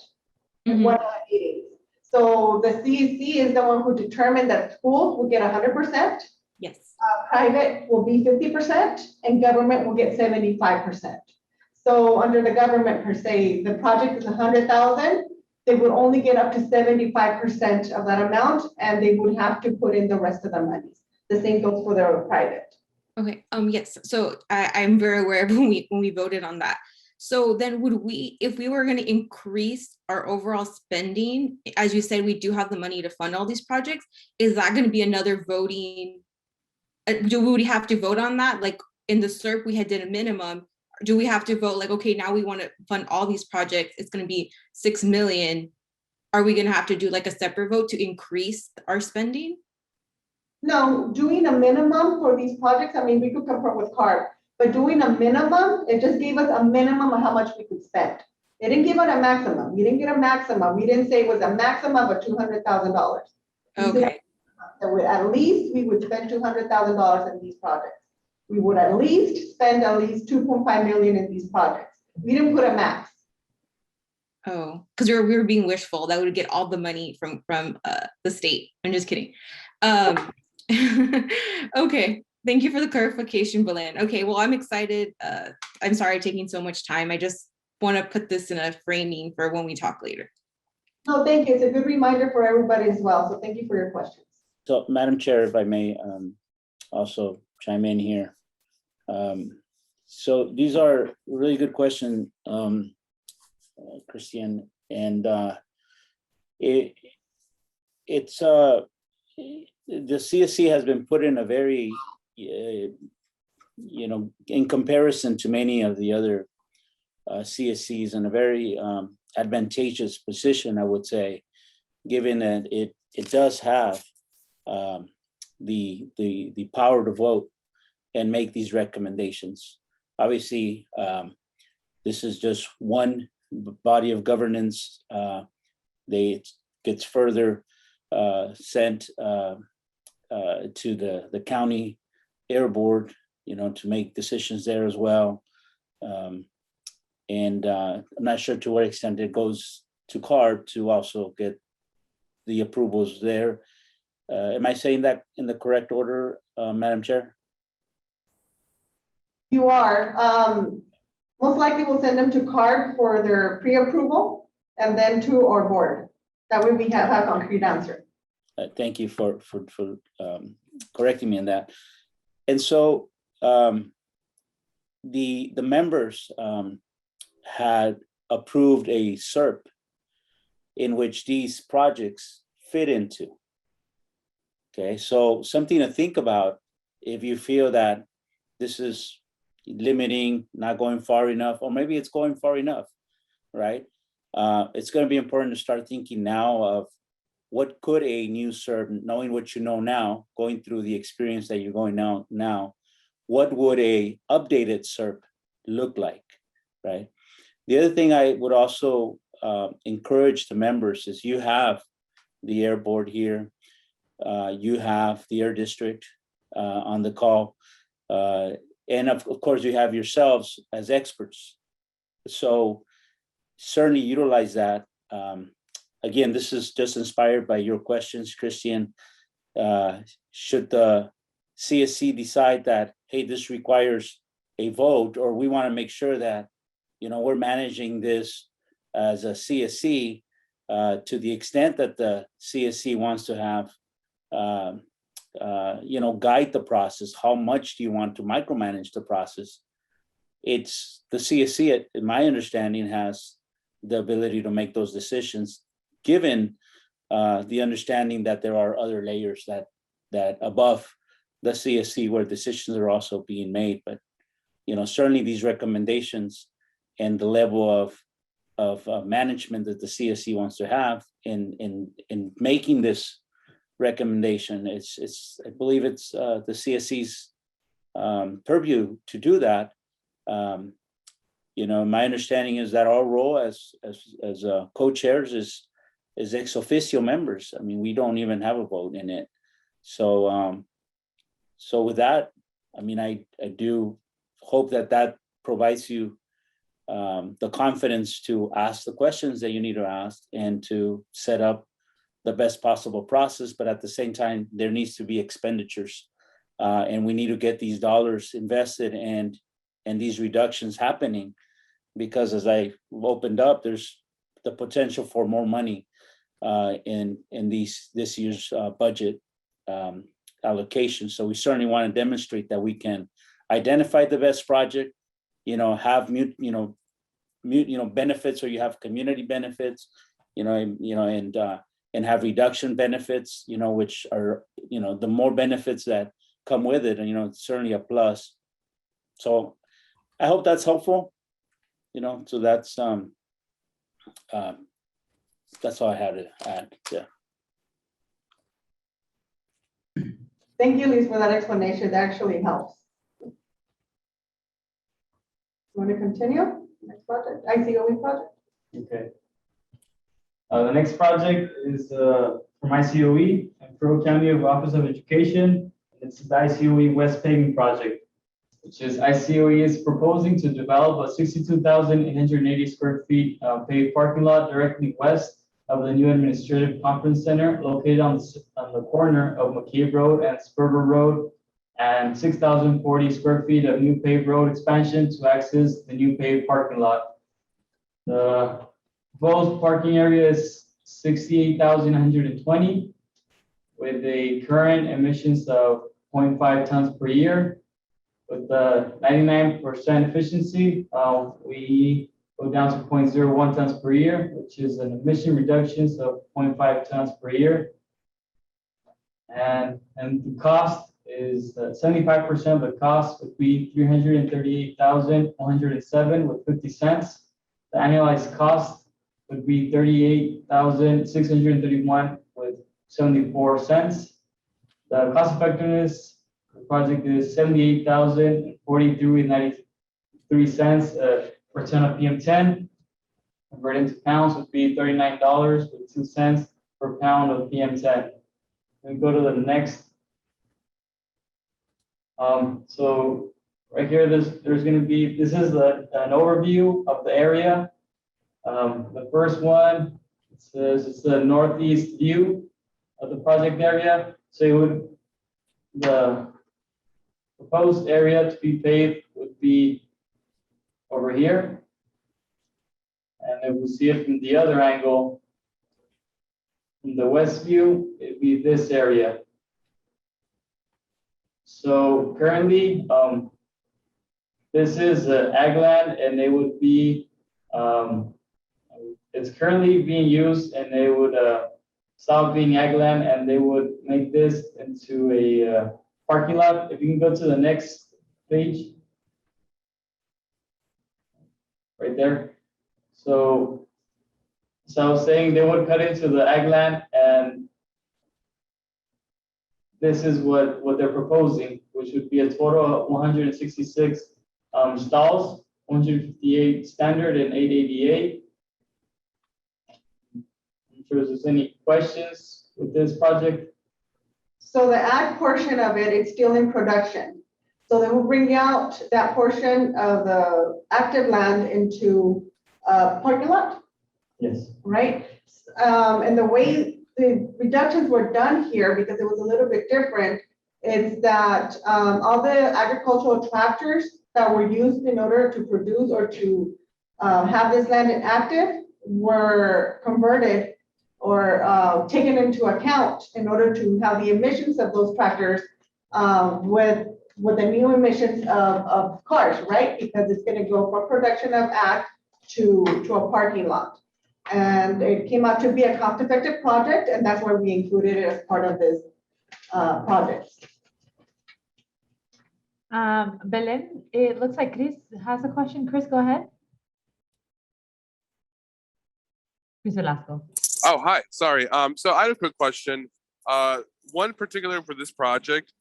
One of the meetings. So the CEC is the one who determined that schools will get 100%. Yes. Private will be 50%, and government will get 75%. So under the government per se, the project is 100,000. They would only get up to 75% of that amount, and they would have to put in the rest of the money. The same goes for their private. Okay. Yes. So I'm very aware of when we voted on that. So then would we, if we were going to increase our overall spending, as you said, we do have the money to fund all these projects, is that going to be another voting? Do we have to vote on that? Like in the SERP, we had did a minimum. do we have to vote like, okay, now we want to fund all these projects, it's going to be 6 million. Are we going to have to do like a separate vote to increase our spending? No, doing a minimum for these projects, I mean, we could come up with CARB, but doing a minimum, it just gave us a minimum of how much we could spend. It didn't give it a maximum. We didn't get a maximum. We didn't say it was a maximum of $200,000. Okay. That we, at least we would spend $200,000 in these projects. We would at least spend at least 2.5 million in these projects. We didn't put a max. Oh, because we were being wishful that we would get all the money from the state. I'm just kidding. Okay, thank you for the clarification, Belen. Okay, well, I'm excited. I'm sorry taking so much time. I just want to put this in a framing for when we talk later. No, thank you. It's a good reminder for everybody as well. So thank you for your questions. So, Madam Chair, if I may also chime in here. So these are really good questions, Christian, and it's the CSC has been put in a very, in comparison to many of the other CSCs, in a very advantageous position, I would say, given that it does have the power to vote and make these recommendations. Obviously, this is just one body of governance. It gets further sent to the county air board, to make decisions there as well. And I'm not sure to what extent it goes to CARB to also get the approvals there. Am I saying that in the correct order, Madam Chair? You are. Most likely we'll send them to CARB for their pre-approval and then to our board. That way we have a concrete answer. Thank you for correcting me on that. And so the members had approved a SERP in which these projects fit into. Okay, so something to think about if you feel that this is limiting, not going far enough, or maybe it's going far enough, right? It's going to be important to start thinking now of what could a new SERP, knowing what you know now, going through the experience that you're going now, what would a updated SERP look like, right? The other thing I would also encourage the members is you have the air board here, you have the air district on the call, and of course you have yourselves as experts. So certainly utilize that. Again, this is just inspired by your questions, Christian. Should the CSC decide that, hey, this requires a vote, or we want to make sure that, we're managing this as a CSC to the extent that the CSC wants to have, guide the process. How much do you want to micromanage the process? It's the CSC, in my understanding, has the ability to make those decisions, given the understanding that there are other layers that above the CSC where decisions are also being made. But certainly these recommendations and the level of management that the CSC wants to have in making this recommendation, I believe it's the CSC's purview to do that. My understanding is that our role as co-chairs is ex officio members. I mean, we don't even have a vote in it. So with that, I mean, I do hope that provides you the confidence to ask the questions that you need to ask and to set up the best possible process. But at the same time, there needs to be expenditures, and we need to get these dollars invested and these reductions happening, because as I opened up, there's the potential for more money in this year's budget allocation. So we certainly want to demonstrate that we can identify the best project, have benefits, or you have community benefits, and have reduction benefits, which are, the more benefits that come with it, and, it's certainly a plus. So I hope that's helpful. So that's all I had to add. Yeah. Thank you, Liz, for that explanation. That actually helps. Want to continue? Next project, ICOE project. Okay. The next project is from ICOE, Centro County of Office of Education. It's the ICOE West Paving Project, which is ICOE is proposing to develop a 62,880 square feet paved parking lot directly west of the new administrative conference center located on the corner of McCabe Road and Sperber Road, and 6,040 square feet of new paved road expansion to access the new paved parking lot. The proposed parking area is 68,120 with a current emissions of 0.5 tons per year. With the 99% efficiency, we go down to 0.01 tons per year, which is an emission reductions of 0.5 tons per year. And the cost is 75% of the cost would be 338,107 with 50 cents. The annualized cost would be 38,631 with 74 cents. The cost effectiveness of the project is 78,043.93 cents per ton of PM10. Converted into pounds would be $39 with 2 cents per pound of PM10. We go to the next. So right here, there's going to be, this is an overview of the area. The first one, it says it's the northeast view of the project area. So the proposed area to be paved would be over here. And if we see it from the other angle, from the west view, it'd be this area. So currently, this is ag land, and they would be, it's currently being used, and they would stop being ag land, and they would make this into a parking lot. If you can go to the next page, right there. So I was saying they would cut into the ag land, and this is what they're proposing, which would be a total of 166 stalls, 158 standard and 888. I'm sure there's any questions with this project. So the ag portion of it is still in production. So they will bring out that portion of the active land into a parking lot, Yes. right? And the way the reductions were done here, because it was a little bit different, is that all the agricultural tractors that were used in order to produce or to have this land inactive were converted or taken into account in order to have the emissions of those tractors with the new emissions of cars, right? Because it's going to go from production of ag to a parking lot. And it came out to be a cost-effective project, and that's why we included it as part of this project. Belen, it looks like Chris has a question. Chris, go ahead. Chris Velasco. Oh, hi, sorry. So I had a quick question. One particular for this project,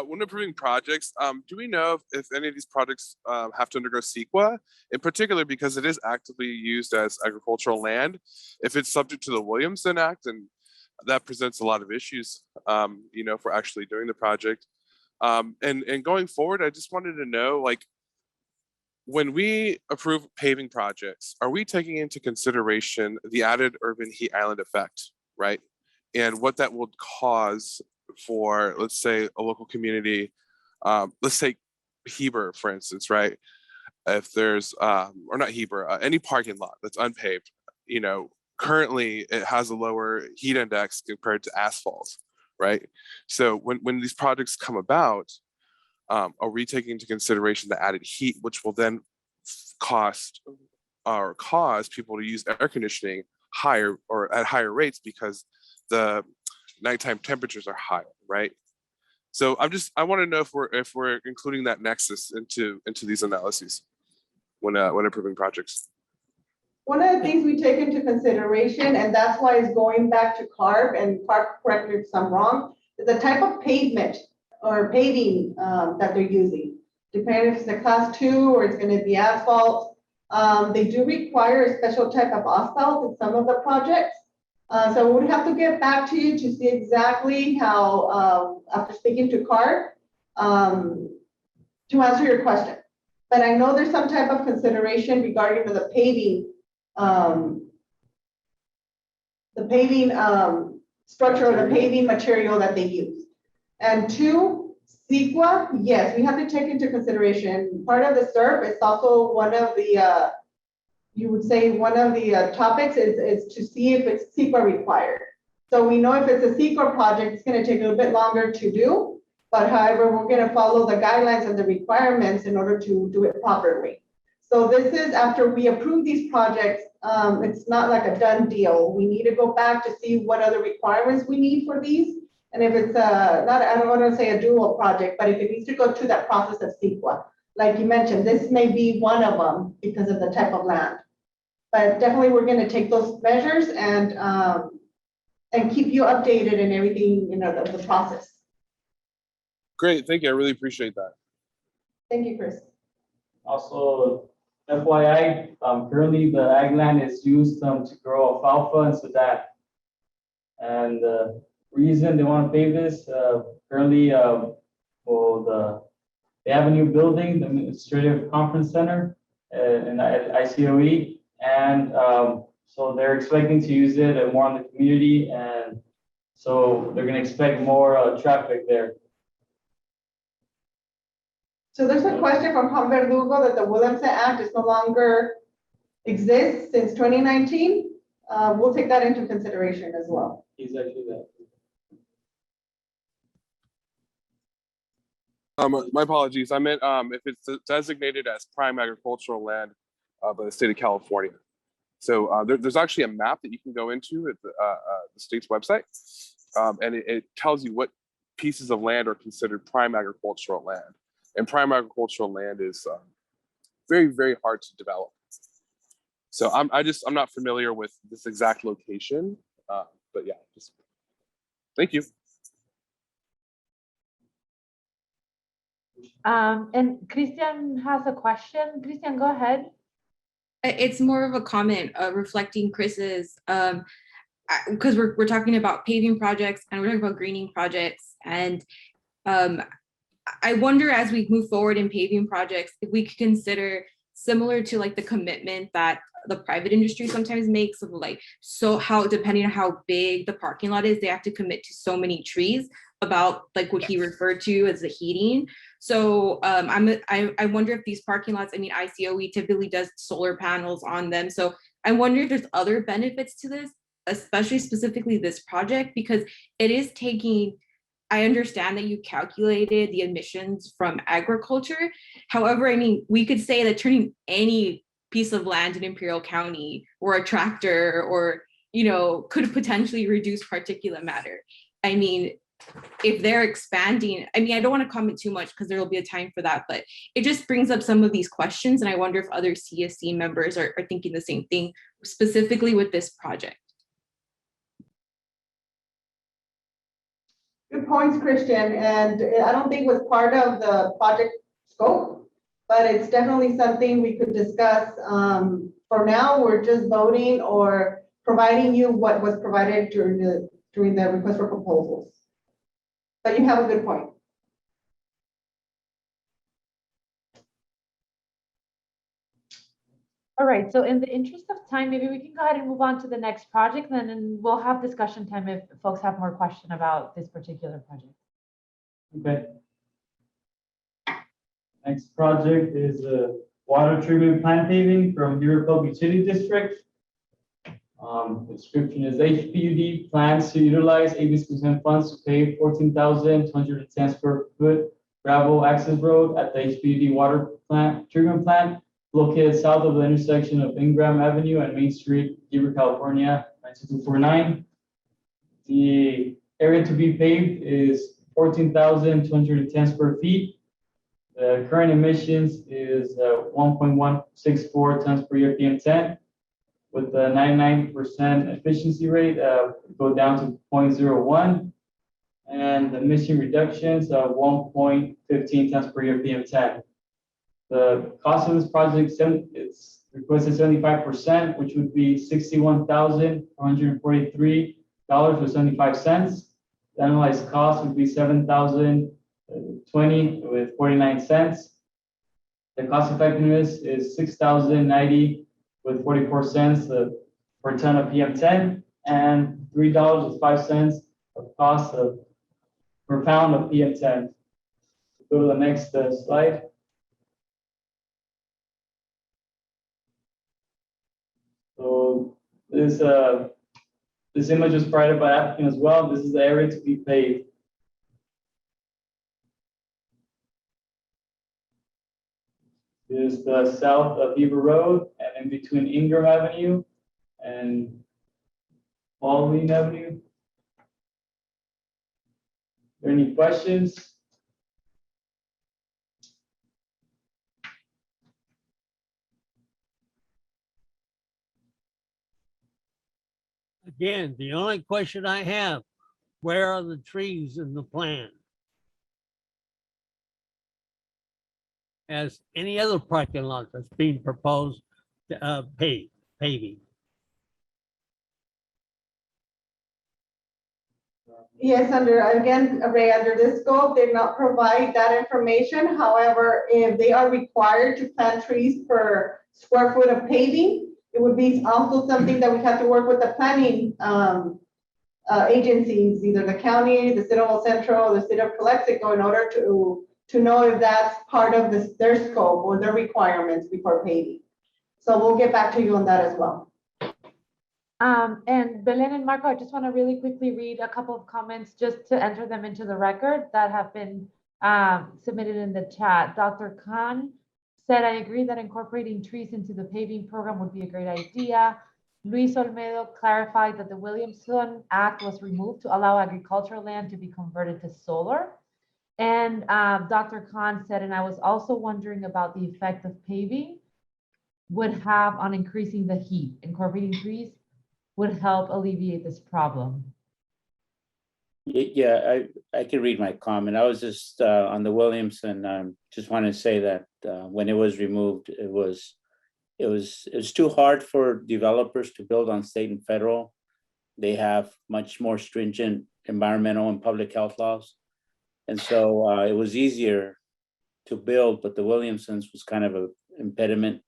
when approving projects, do we know if any of these projects have to undergo CEQA? In particular, because it is actively used as agricultural land, if it's subject to the Williamson Act, and that presents a lot of issues, for actually doing the project. And going forward, I just wanted to know, like, when we approve paving projects, are we taking into consideration the added urban heat island effect, right? And what that would cause for, let's say, a local community, let's take Heber, for instance, right? If there's, or not Heber, any parking lot that's unpaved, currently it has a lower heat index compared to asphalt, right? So when these projects come about, are we taking into consideration the added heat, which will then cause people to use air conditioning higher or at higher rates because the nighttime temperatures are higher, right? So I want to know if we're including that nexus into these analyses when approving projects. One of the things we take into consideration, and that's why it's going back to CARB, and CARB, correct me if I'm wrong, is the type of pavement or paving that they're using. Depending if it's a class 2 or it's going to be asphalt, they do require a special type of asphalt in some of the projects. So we'll have to get back to you to see exactly how, after speaking to CARB, to answer your question. But I know there's some type of consideration regarding the paving structure or the paving material that they use. And 2, CEQA, yes, we have to take into consideration. Part of the SERP is also one of the, you would say one of the topics is to see if it's CEQA required. So we know if it's a CEQA project, it's going to take a little bit longer to do, but however, we're going to follow the guidelines and the requirements in order to do it properly. So this is after we approve these projects, it's not like a done deal. We need to go back to see what other requirements we need for these. And if it's not, I don't want to say a dual project, but if it needs to go through that process of CEQA, like you mentioned, this may be one of them because of the type of land. But definitely we're going to take those measures and keep you updated and everything, you know, the process. Great, thank you. I really appreciate that. Thank you, Chris. Also, FYI, currently the ag land is used to grow alfalfa and Sudan. And the reason they want to pave this, currently for they have a new building, the Administrative Conference Center in ICue, and so they're expecting to use it more on the community, and so they're going to expect more traffic there. So there's a question from Juan Verdugo that the Williamson Act is no longer exists since 2019. We'll take that into consideration as well. He's actually there. My apologies. I meant if it's designated as prime agricultural land by the state of California. So there's actually a map that you can go into at the state's website, and it tells you what pieces of land are considered prime agricultural land. And prime agricultural land is very, very hard to develop. So I'm not familiar with this exact location, but yeah, just thank you. And Christian has a question. Christian, go ahead. It's more of a comment reflecting Chris's, because we're talking about paving projects and we're talking about greening projects. And I wonder as we move forward in paving projects, if we could consider similar to like the commitment that the private industry sometimes makes of like, so how, depending on how big the parking lot is, they have to commit to so many trees about like what he referred to as the heating. So I wonder if these parking lots, I mean, ICue typically does solar panels on them. So I wonder if there's other benefits to this, especially specifically this project, because it is taking, I understand that you calculated the emissions from agriculture. However, I mean, we could say that turning any piece of land in Imperial County or a tractor or, you know, could potentially reduce particulate matter. I mean, if they're expanding, I mean, I don't want to comment too much because there will be a time for that, but it just brings up some of these questions. And I wonder if other CSC members are thinking the same thing, specifically with this project. Good points, Christian. And I don't think it was part of the project scope, but it's definitely something we could discuss. For now, we're just voting or providing you what was provided during the request for proposals. But you have a good point. All right, so in the interest of time, maybe we can go ahead and move on to the next project, and then we'll have discussion time if folks have more question about this particular project. Okay. Next project is a water treatment plant paving from Humboldt Public Utility District. The description is HPUD plans to utilize AB-617 funds to pave 14,210 square foot gravel access road at the HPUD water treatment plant located south of the intersection of Ingram Avenue and Main Street, Heber, California, 92249. The area to be paved is 14,210 square feet. The current emissions is 1.164 tons per year PM10. With the 99% efficiency rate, go down to 0.01. And the emission reductions of 1.15 tons per year PM10. The cost of this project it's requested 75%, which would be $61,443.75. The analyzed cost would be $7,020 with 49 cents. The cost effectiveness is $6,090 with 44 cents per ton of PM10 and $3.05 of cost per pound of PM10. Go to the next slide. So this image was provided by applicant as well. This is the area to be paved. This is the south of Heber Road and in between Ingram Avenue and Pauline Avenue. Are there any questions? Again, the only question I have, where are the trees in the plan? As any other parking lot that's being proposed, paving. Yes, Ray, under this scope, they not provide that information. However, if they are required to plant trees per square foot of paving, it would be also something that we have to work with the planning agencies, either the county, the city of Centro, the city of Calexico, in order to know if that's part of their scope or their requirements before paving. So we'll get back to you on that as well. And Belen and Marco, I just want to really quickly read a couple of comments just to enter them into the record that have been submitted in the chat. Dr. Khan said, I agree that incorporating trees into the paving program would be a great idea. Luis Olmedo clarified that the Williamson Act was removed to allow agricultural land to be converted to solar. And Dr. Khan said, and I was also wondering about the effect of paving would have on increasing the heat. Incorporating trees would help alleviate this problem. Yeah, I can read my comment. I was just on the Williamson. Just want to say that when it was removed, it was too hard for developers to build on state and federal. They have much more stringent environmental and public health laws, and so it was easier to build. But the Williamsons was kind of an impediment.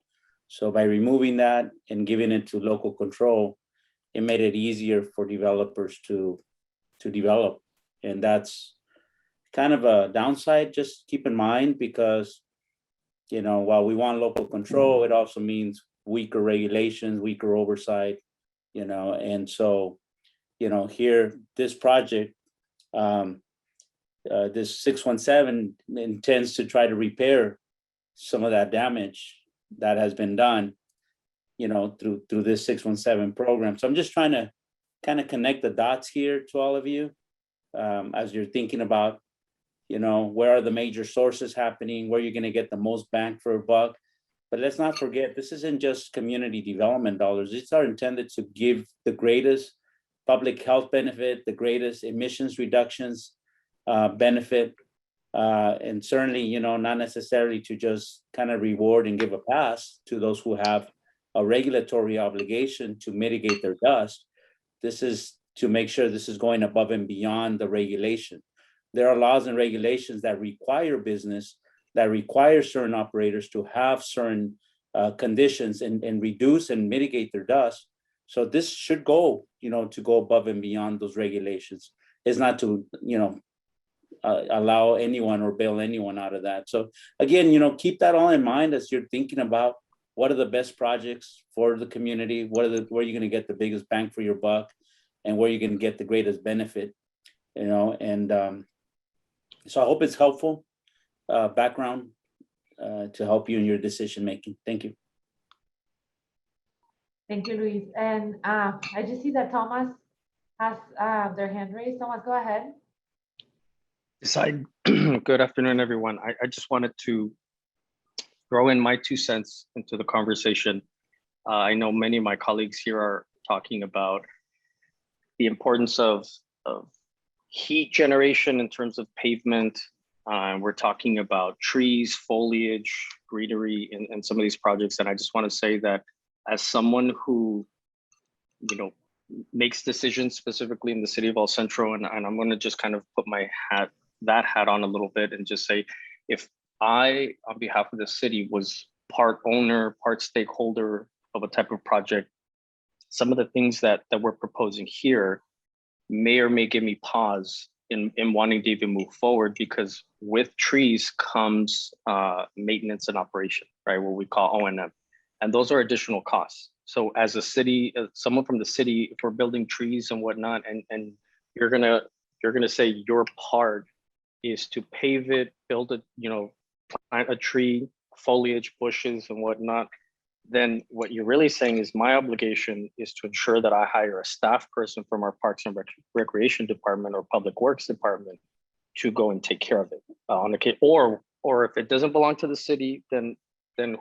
So by removing that and giving it to local control, it made it easier for developers to develop. And that's kind of a downside, just keep in mind, because, while we want local control, it also means weaker regulations, weaker oversight, and so, here, this project, this 617 intends to try to repair some of that damage that has been done, through this 617 program. So I'm just trying to kind of connect the dots here to all of you as you're thinking about, where are the major sources happening, where you're going to get the most bang for a buck. But let's not forget, this isn't just community development dollars. These are intended to give the greatest public health benefit, the greatest emissions reductions benefit, and certainly, not necessarily to just kind of reward and give a pass to those who have a regulatory obligation to mitigate their dust. This is to make sure this is going above and beyond the regulation. There are laws and regulations that require business, that require certain operators to have certain conditions and reduce and mitigate their dust. So this should go, to go above and beyond those regulations. It's not to, allow anyone or bail anyone out of that. So again, keep that all in mind as you're thinking about what are the best projects for the community, where you're going to get the biggest bang for your buck, and where you're going to get the greatest benefit, and so I hope it's helpful background to help you in your decision making. Thank you. Thank you, Luis. And I just see that Thomas has their hand raised. Thomas, go ahead. Decide. Good afternoon, everyone. I just wanted to throw in my 2 cents into the conversation. I know many of my colleagues here are talking about the importance of heat generation in terms of pavement. We're talking about trees, foliage, greenery in some of these projects. And I just want to say that as someone who, makes decisions specifically in the city of El Centro, and I'm going to just kind of put that hat on a little bit and just say, if I, on behalf of the city, was part owner, part stakeholder of a type of project, some of the things that we're proposing here may or may give me pause in wanting to even move forward, because with trees comes maintenance and operation, right? What we call O&M. And those are additional costs. So as a city, someone from the city, if we're building trees and whatnot, and you're gonna say your part is to pave it, build it, plant a tree, foliage, bushes and whatnot, then what you're really saying is my obligation is to ensure that I hire a staff person from our Parks and Recreation Department or Public Works Department to go and take care of it. Or if it doesn't belong to the city, then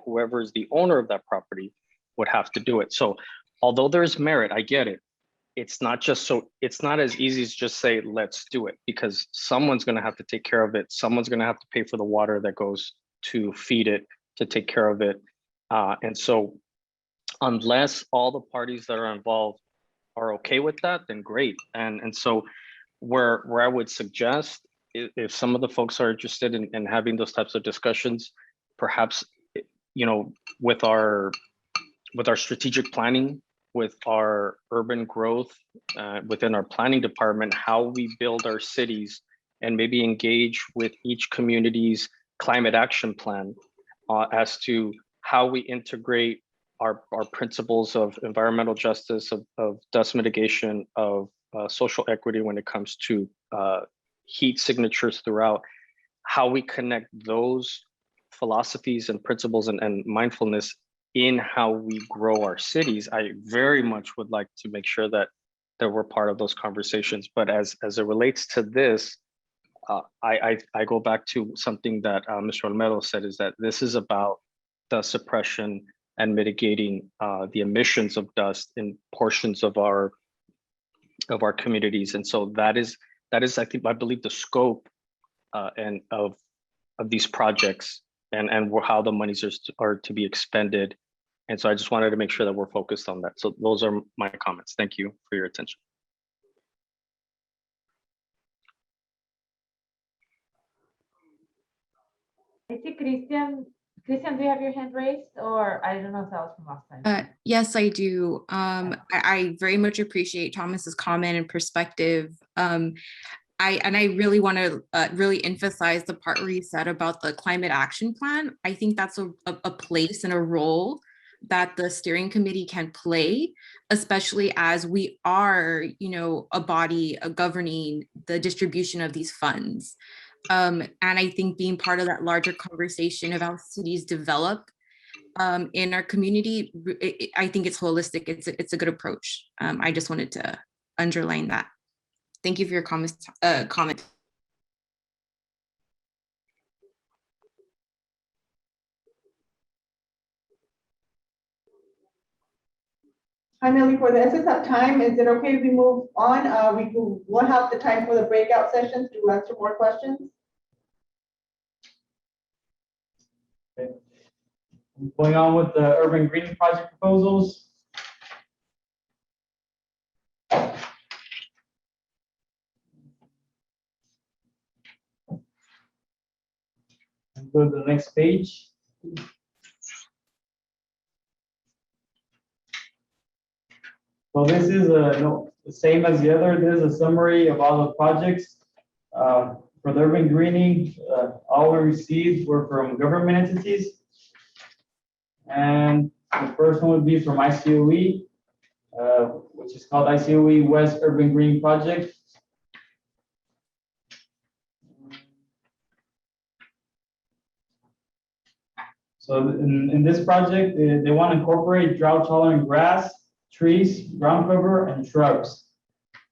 whoever is the owner of that property would have to do it. So although there's merit, I get it. It's not as easy as just say, let's do it, because someone's going to have to take care of it. Someone's going to have to pay for the water that goes to feed it, to take care of it. And so unless all the parties that are involved are okay with that, then great. And so where I would suggest, if some of the folks are interested in having those types of discussions, perhaps, with our strategic planning, with our urban growth, within our planning department, how we build our cities, and maybe engage with each community's climate action plan as to how we integrate our principles of environmental justice, of dust mitigation, of social equity when it comes to heat signatures throughout, how we connect those philosophies and principles and mindfulness in how we grow our cities. I very much would like to make sure that we're part of those conversations. But as it relates to this, I go back to something that Mr. Olmedo said, is that this is about dust suppression and mitigating the emissions of dust in portions of our communities. And so that is I believe the scope and of these projects and how the monies are to be expended. And so I just wanted to make sure that we're focused on that. So those are my comments. Thank you for your attention. I see Christian. Christian, do you have your hand raised, or I don't know if that was from last time? Yes, I do. I very much appreciate Thomas's comment and perspective. I really want to really emphasize the part where you said about the climate action plan. I think that's a place and a role that the steering committee can play, especially as we are, a body governing the distribution of these funds. And I think being part of that larger conversation of how cities develop in our community, I think it's holistic. It's a good approach. I just wanted to underline that. Thank you for your comment. Hi, Millie, for the essence of time, is it okay if we move on? We'll have the time for the breakout sessions to answer more questions. Okay. Going on with the urban greening project proposals. Go to the next page. So this is the same as the other. This is a summary of all the projects. For the urban greening, all we received were from government entities. And the first one would be from ICue, which is called ICue West Urban Green Project. So in this project, they want to incorporate drought tolerant grass, trees, ground cover, and shrubs.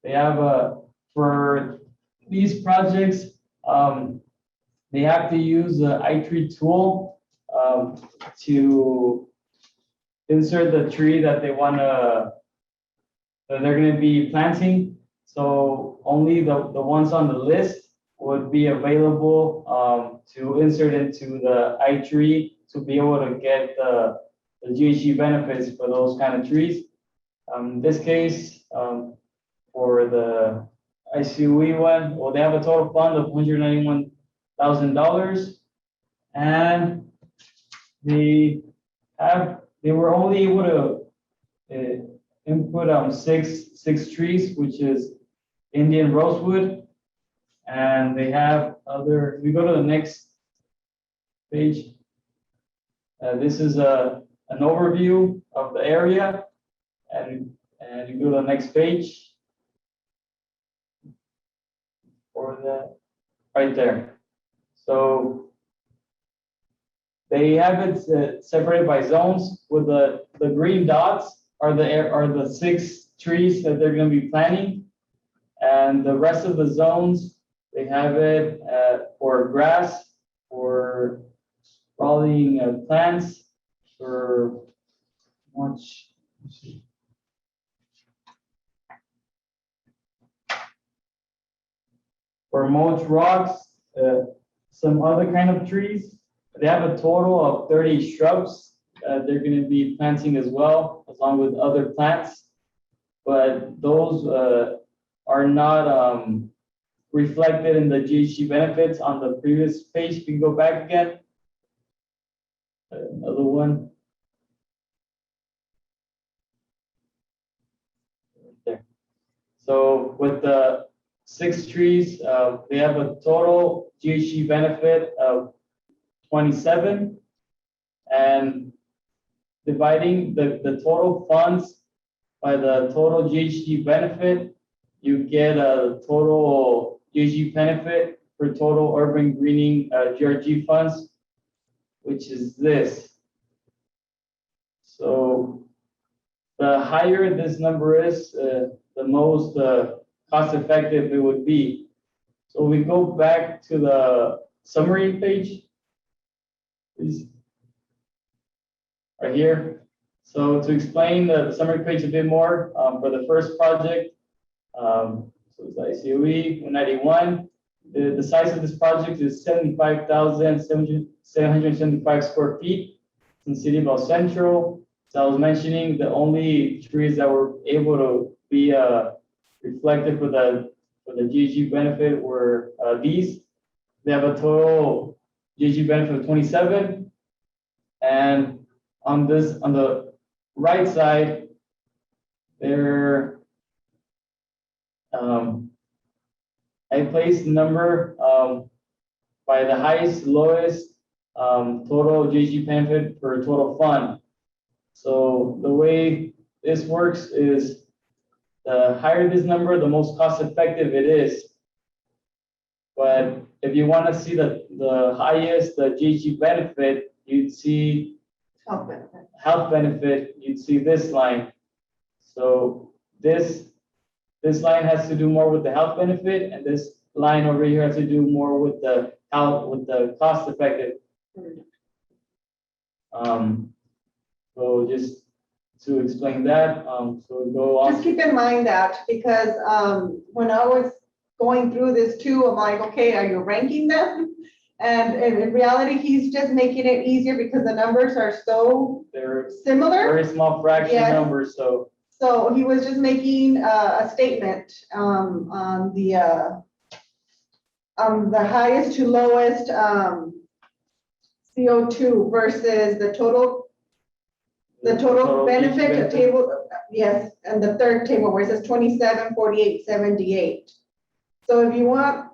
They have for these projects, they have to use the iTree tool to insert the tree that they want to, that they're going to be planting. So only the ones on the list would be available to insert into the iTree to be able to get the GHG benefits for those kind of trees. In this case, for the ICue one, well, they have a total fund of $191,000, and they were only able to input six trees, which is Indian rosewood, and they have other. If we go to the next page, this is an overview of the area, and you go to the next page. For the right there. So they have it separated by zones. With the green dots are the 6 trees that they're going to be planting, and the rest of the zones they have it for grass, for sprawling plants, for much. For mulch rocks, some other kind of trees. They have a total of 30 shrubs they're going to be planting as well, along with other plants. But those are not reflected in the GHG benefits on the previous page. You can go back again. Another one. Right there. So with the 6 trees, they have a total GHG benefit of 27, and dividing the total funds by the total GHG benefit, you get a total GHG benefit for total urban greening GRG funds, which is this. So the higher this number is, the most cost effective it would be. So we go back to the summary page, please, right here. So to explain the summary page a bit more, for the first project, so it's ICue 191. The size of this project is 75,775 square feet in the city of El Centro. So I was mentioning the only trees that were able to be reflected for the GHG benefit were these. They have a total GHG benefit of 27, and on the right side, there I placed the number by the highest, lowest total GHG benefit per total fund. So the way this works is, the higher this number, the most cost effective it is. But if you want to see the highest GHG benefit, you'd see health benefit, you'd see this line. So this line has to do more with the health benefit, and this line over here has to do more with the cost effective. So just to explain that, so we go on. Just keep in mind that, because when I was going through this too, I'm like, okay, are you ranking them? And in reality, he's just making it easier because the numbers are so similar. Very small fraction numbers, so. So he was just making a statement on the highest to lowest CO2 versus the total benefit of table, yes, and the third table where it says 27, 48, 78. So if you want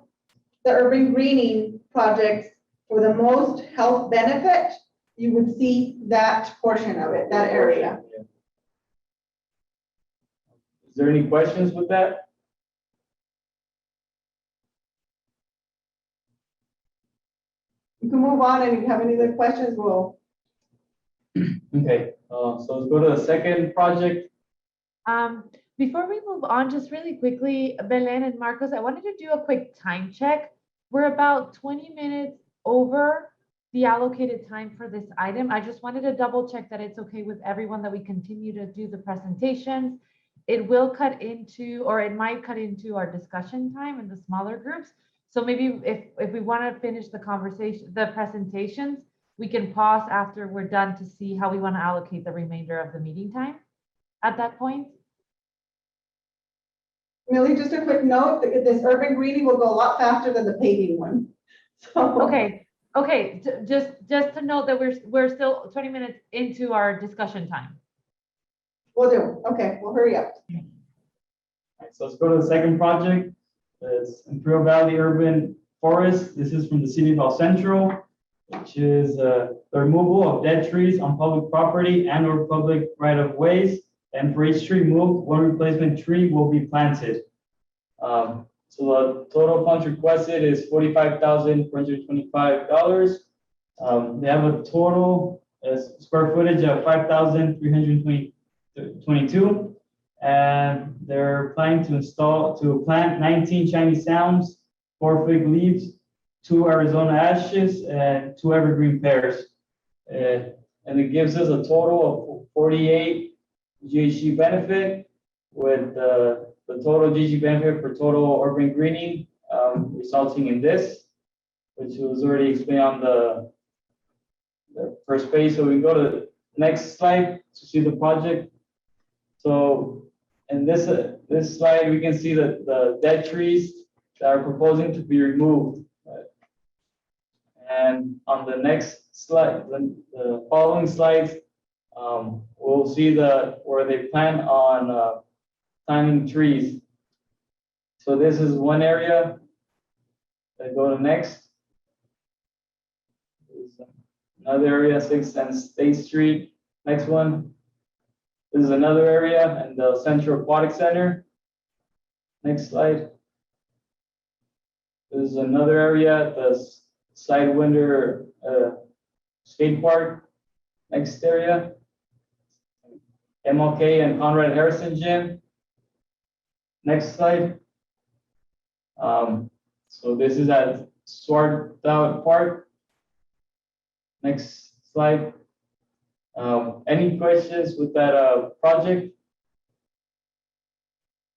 the urban greening projects for the most health benefit, you would see that portion of it, that area. Is there any questions with that? You can move on, and if you have any other questions, we'll. Okay, so let's go to the second project. Before we move on, just really quickly, Belen and Marcos, I wanted to do a quick time check. We're about 20 minutes over the allocated time for this item. I just wanted to double check that it's okay with everyone that we continue to do the presentations. It will cut into, or it might cut into our discussion time in the smaller groups. So maybe if we want to finish the conversation, the presentations, we can pause after we're done to see how we want to allocate the remainder of the meeting time at that point. Millie, just a quick note, that this urban greening will go a lot faster than the paving one. So. Okay, just to note that we're still 20 minutes into our discussion time. Will do. Okay, we'll hurry up. Alright, so let's go to the second project. It's Imperial Valley Urban Forest. This is from the city of El Centro, which is the removal of dead trees on public property and or public right of ways. And for each tree moved, one replacement tree will be planted. So the total funds requested is $45,425. They have a total square footage of 5,322, and they're planning to plant 19 Chinese sounds, 4 fig leaves, 2 Arizona ashes, and 2 evergreen pears. And it gives us a total of 48 GHG benefit, with the total GHG benefit for total urban greening resulting in this, which was already explained on the first page. So we go to the next slide to see the project. So in this slide, we can see the dead trees that are proposing to be removed. And on the next slide, the following slides, we'll see where they plan on planting trees. So this is one area. Let's go to next. There's another area, 6th and State Street. Next one. This is another area in the Central Aquatic Center. Next slide. This is another area, the Sidewinder Skate Park. Next area. MLK and Conrad Harrison Gym. Next slide. So this is at Swarthout Park. Next slide. Any questions with that project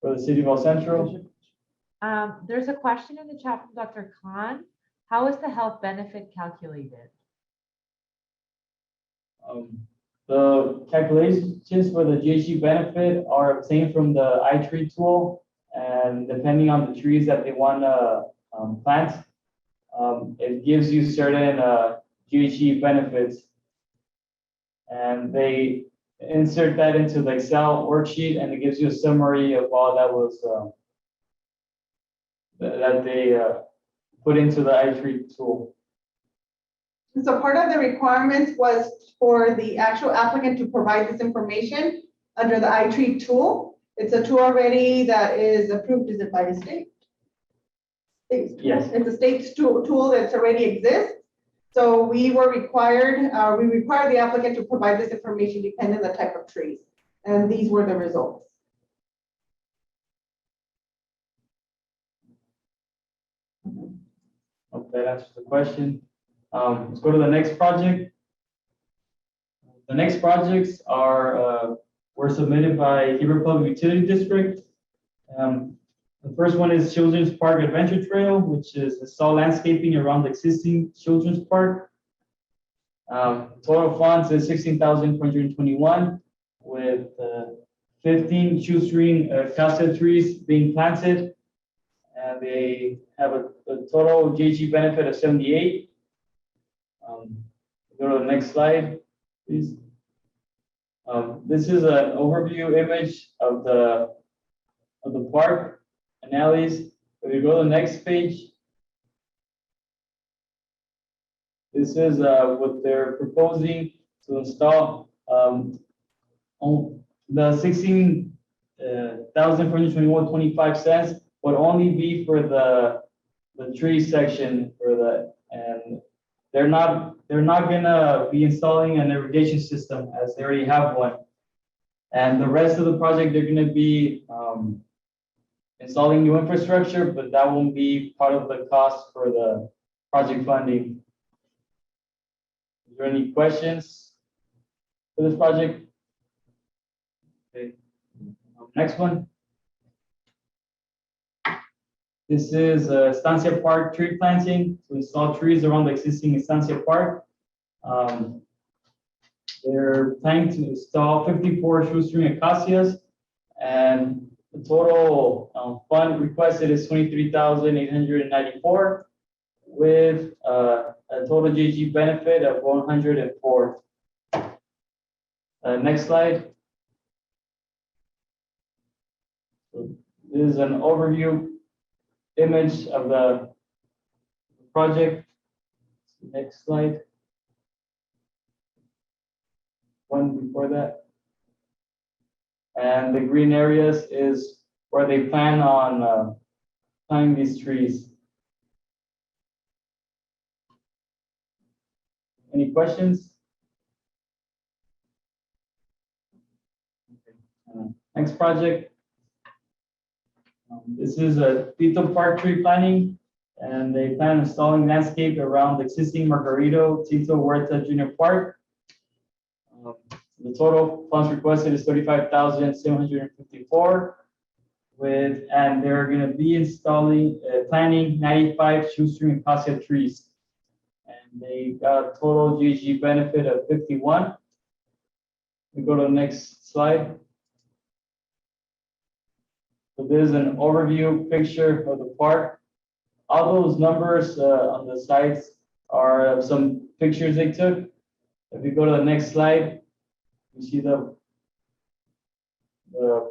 for the city of El Centro? There's a question in the chat from Dr. Khan. How is the health benefit calculated? The calculations for the GHG benefit are obtained from the iTree tool, and depending on the trees that they want to plant, it gives you certain GHG benefits, and they insert that into the Excel worksheet, and it gives you a summary of all that was that they put into the iTree tool. So part of the requirements was for the actual applicant to provide this information under the iTree tool. It's a tool already that is approved. Is it by the state? Yes. It's a state tool that's already exists. So we required the applicant to provide this information depending on the type of trees. And these were the results. Hope that answers the question. Let's go to the next project. The next projects were submitted by Heber Public Utility District. The first one is Children's Park Adventure Trail, which is install landscaping around the existing Children's Park. Total funds is $16,421, with 15 shoestring castile trees being planted, and they have a total GHG benefit of 78. Go to the next slide, please. This is an overview image of the park and alleys. If you go to the next page, this is what they're proposing to install. On the 16,421.25 cents would only be for the tree section for that, and they're not gonna be installing an irrigation system as they already have one. And the rest of the project, they're gonna be installing new infrastructure, but that won't be part of the cost for the project funding. Is there any questions for this project? Okay. Next one. This is Estancia Park tree planting to install trees around the existing Estancia Park. They're planning to install 54 shoestring acacias, and the total fund requested is 23,894 with a total JG benefit of 104. Next slide. So this is an overview image of the project. Next slide. One before that. And the green areas is where they plan on planting these trees. Any questions? Next project. This is a Tito Park tree planting, and they plan installing landscape around the existing Margarito Tito Huerta Junior Park. The total funds requested is 35,754 and they're going to be installing, planting 95 shoestring acacia trees. And they got a total GG benefit of 51. We go to the next slide. So this is an overview picture of the park. All those numbers on the sides are some pictures they took. If we go to the next slide, you see the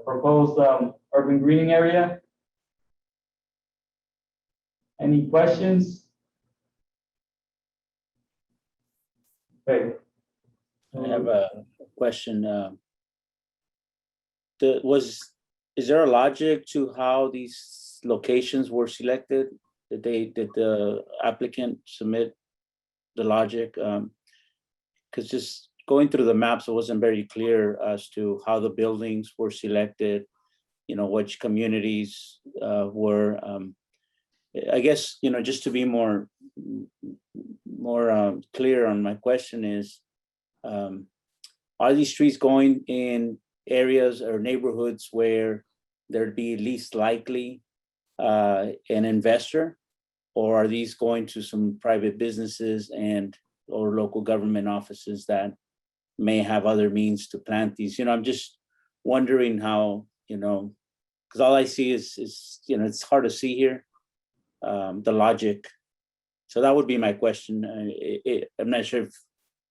proposed urban greening area. Any questions? Okay. I have a question. Is there a logic to how these locations were selected? Did the applicant submit the logic? Because just going through the maps, it wasn't very clear as to how the buildings were selected, which communities were. I guess, just to be more clear on my question is, are these trees going in areas or neighborhoods where there'd be least likely an investor, or are these going to some private businesses or local government offices that may have other means to plant these? I'm just wondering how, because all I see is it's hard to see here, the logic. So that would be my question. I'm not sure if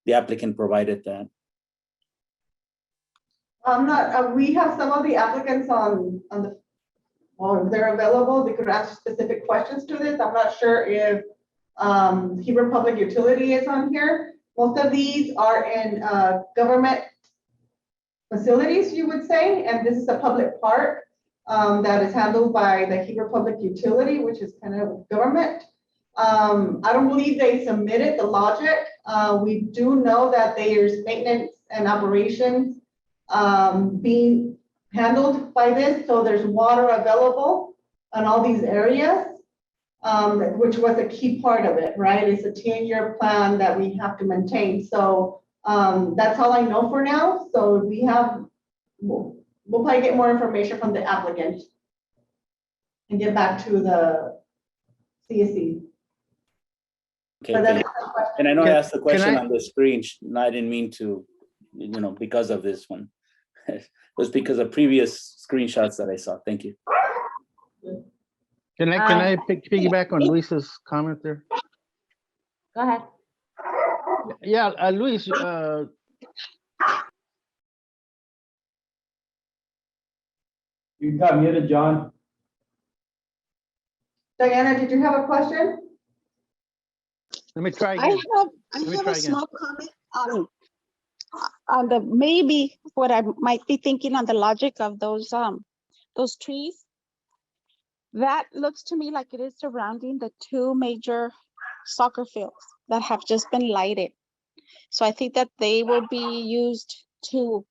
the applicant provided that. We have some of the applicants on the, well, if they're available, they could ask specific questions to this. I'm not sure if Heber Public Utility is on here. Most of these are in government facilities, you would say, and this is a public park that is handled by the Heber Public Utility, which is kind of government. I don't believe they submitted the logic. We do know that there's maintenance and operations being handled by this, so there's water available on all these areas, which was a key part of it, right? It's a 10-year plan that we have to maintain. So that's all I know for now. So we'll probably get more information from the applicant and get back to the CSE. Okay, But thank you. And I know I asked the question I- on the screen, and I didn't mean to, because of this one. It was because of previous screenshots that I saw. Thank you. Can I piggyback on Luis's comment there? Go ahead. Yeah, Luis, You got muted, John. Diana, did you have a question? let me try I again. have, Let me I have try a again. small comment on the, maybe what I might be thinking on the logic of those trees. That looks to me like it is surrounding the two major soccer fields that have just been lighted. So I think that they will be used to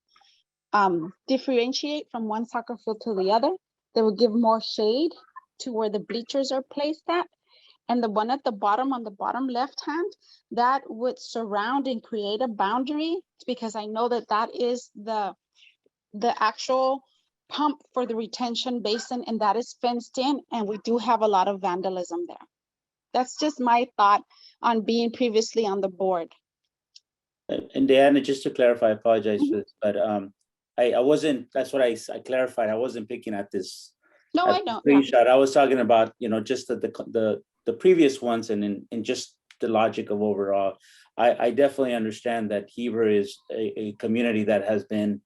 differentiate from one soccer field to the other. They would give more shade to where the bleachers are placed at. And the one at the bottom, on the bottom left hand, that would surround and create a boundary, because I know that that is the actual pump for the retention basin, and that is fenced in, and we do have a lot of vandalism there. That's just my thought on being previously on the board. And Diana, just to clarify, I apologize for this, but I wasn't, that's what I clarified. I wasn't picking at this. No, at I the know. Yeah. Screenshot. I was talking about, you know, just the previous ones and in just the logic of overall. I definitely understand that Heber is a community that has been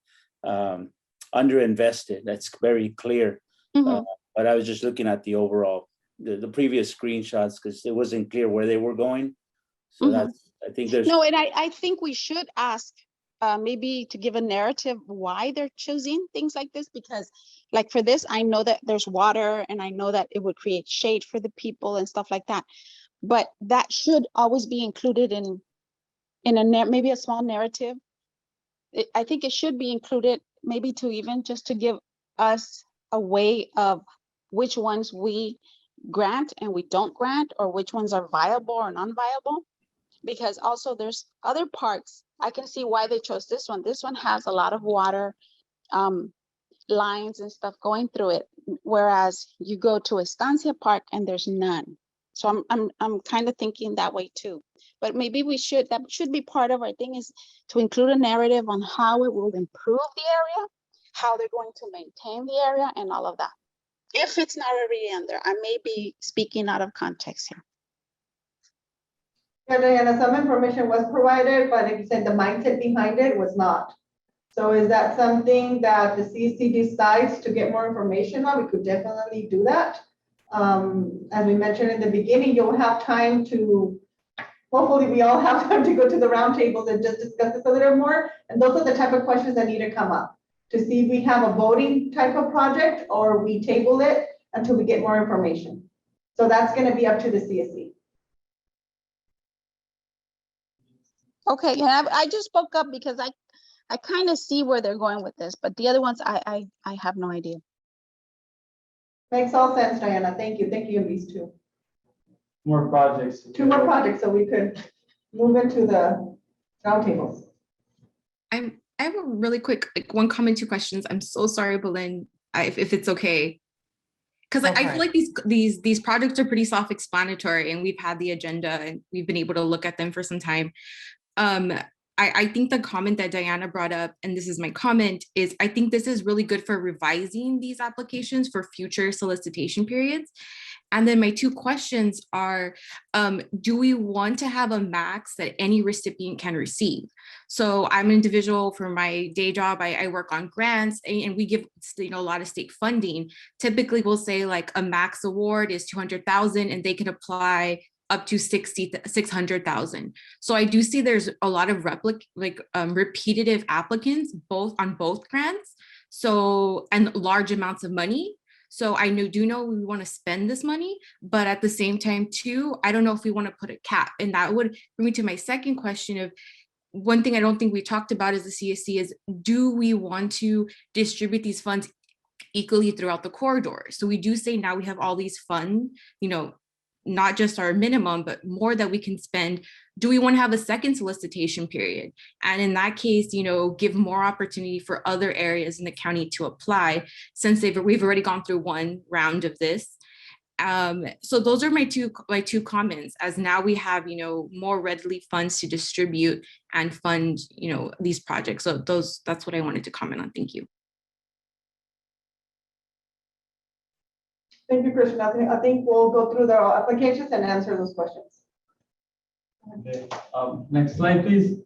underinvested. That's very clear. But I was just looking at the overall, the previous screenshots, because it wasn't clear where they were going. So that's, I think there's. No, and I think we should ask maybe to give a narrative why they're choosing things like this, because like for this, I know that there's water and I know that it would create shade for the people and stuff like that. But that should always be included in maybe a small narrative. I think it should be included, maybe to even just to give us a way of which ones we grant and we don't grant, or which ones are viable or non-viable. Because also there's other parks, I can see why they chose this one. This one has a lot of water lines and stuff going through it, whereas you go to Estancia Park and there's none. So I'm kind of thinking that way too. But maybe that should be part of our thing, is to include a narrative on how it will improve the area, how they're going to maintain the area, and all of that. If it's not already in there, I may be speaking out of context here. Yeah, Diana, some information was provided, but like you said, the mindset behind it was not. So is that something that the CEC decides to get more information on? We could definitely do that. As we mentioned in the beginning, you'll have time to, hopefully we all have time to go to the roundtables and just discuss this a little more. And those are the type of questions that need to come up to see if we have a voting type of project or we table it until we get more information. So that's going to be up to the CSC. Okay, yeah, I just spoke up because I kind of see where they're going with this, but the other ones, I have no idea. Makes all sense, Diana. Thank you. Thank you, these two. More projects. Two more projects, so we could move into the roundtables. I have a really quick, like, one comment, 2 questions. I'm so sorry, Belen, if it's okay. Because I feel like these projects are pretty self-explanatory, and we've had the agenda and we've been able to look at them for some time. I think the comment that Diana brought up, and this is my comment, is I think this is really good for revising these applications for future solicitation periods. And then my 2 questions are, do we want to have a max that any recipient can receive? So I'm an individual for my day job. I work on grants, and we give, you know, a lot of state funding. Typically we'll say like a max award is 200,000 and they can apply up to 600,000. So I do see there's a lot of repetitive applicants on both grants. So, and large amounts of money. So I do know we want to spend this money, but at the same time too, I don't know if we want to put a cap. And that would bring me to my second question of, one thing I don't think we talked about as the CSC is, do we want to distribute these funds equally throughout the corridor? So we do say now we have all these funds, you know, not just our minimum, but more that we can spend. Do we want to have a second solicitation period? And in that case, you know, give more opportunity for other areas in the county to apply, since we've already gone through one round of this. So those are my two comments, as now we have, you know, more readily funds to distribute and fund, you know, these projects. So that's what I wanted to comment on. Thank you. Thank you, Krishna. I think we'll go through the applications and answer those questions. Okay. Next slide, please.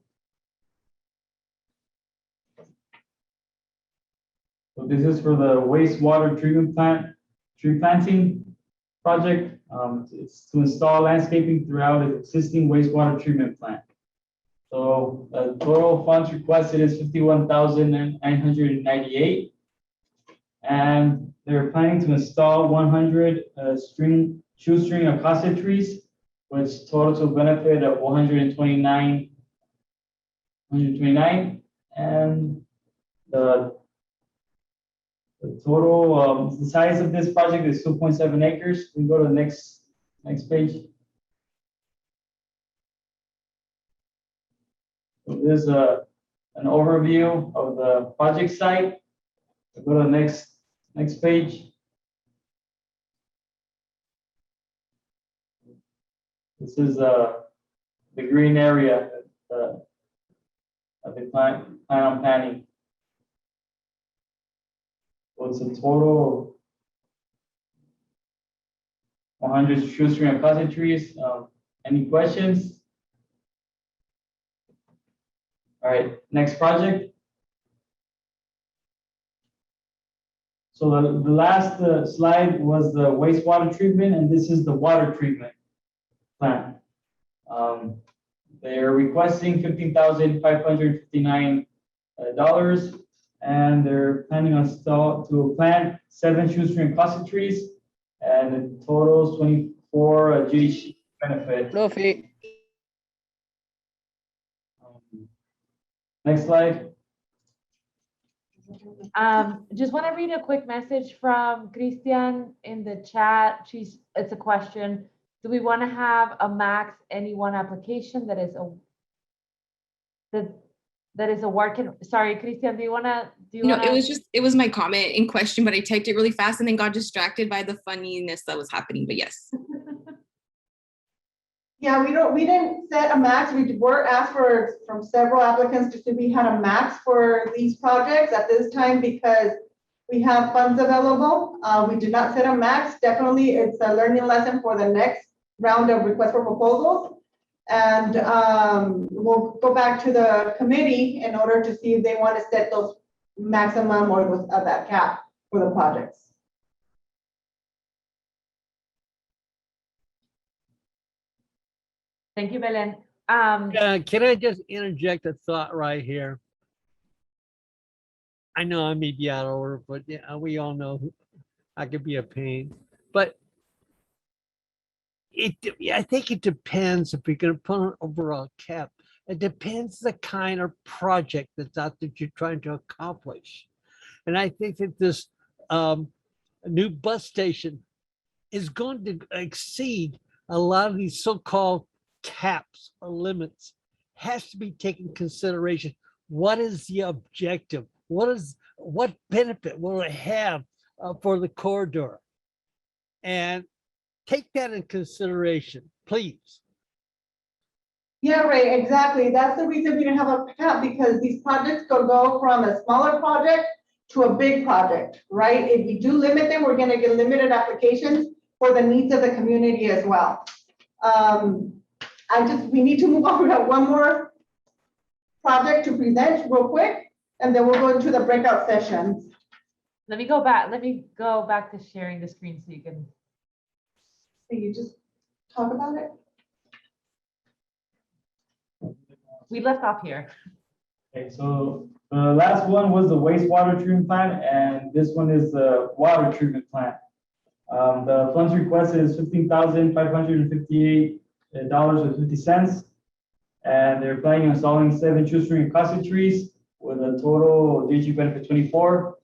So this is for the wastewater treatment plant, tree planting project. It's to install landscaping throughout an existing wastewater treatment plant. So the total funds requested is 51,998. And they're planning to install 100 shoestring acacia trees, which total to a benefit of 129. And the The total, the size of this project is 2.7 acres. We go to the next page. So there's an overview of the project site. We go to the next page. This is the green area that they plan on planning. So it's a total of 100 shoestring and cousin trees. Any questions? All right, next project. So the last slide was the wastewater treatment, and this is the water treatment plant. They're requesting $15,559, and they're planning on to plant 7 shoestring cousin trees, and it totals 24 GHG benefit. Next slide. Just want to read a quick message from Christian in the chat. It's a question. Do we want to have a max any one application that is a working? Sorry, Christian, do you want to? No, it was my comment in question, but I typed it really fast and then got distracted by the funniness that was happening. But yes. Yeah, we didn't set a max. We were asked from several applicants to see if we had a max for these projects at this time because we have funds available. We did not set a max. Definitely, it's a learning lesson for the next round of request for proposals. And we'll go back to the committee in order to see if they want to set those maximum or that cap for the projects. Thank you, Belen. Can I just interject a thought right here? I know I may be out of order, but yeah, we all know I could be a pain. But I think it depends if we're going to put an overall cap. It depends the kind of project that's out that you're trying to accomplish. And I think that this new bus station is going to exceed a lot of these so-called caps or limits. Has to be taken into consideration. What is the objective? What benefit will it have for the corridor? And take that in consideration, please. Yeah, right, exactly. That's the reason we didn't have a cap, because these projects could go from a smaller project to a big project, right? If we do limit them, we're gonna get limited applications for the needs of the community as well. We need to move on. We have one more project to present real quick, and then we'll go into the breakout sessions. Let me go back to sharing the screen so you can. Can you just talk about it? We left off here. Okay, so the last one was the wastewater treatment plant, and this one is the water treatment plant. The funds requested is $15,558.50, and they're planning on installing 7 shoestring cousin trees with a total DG benefit 24.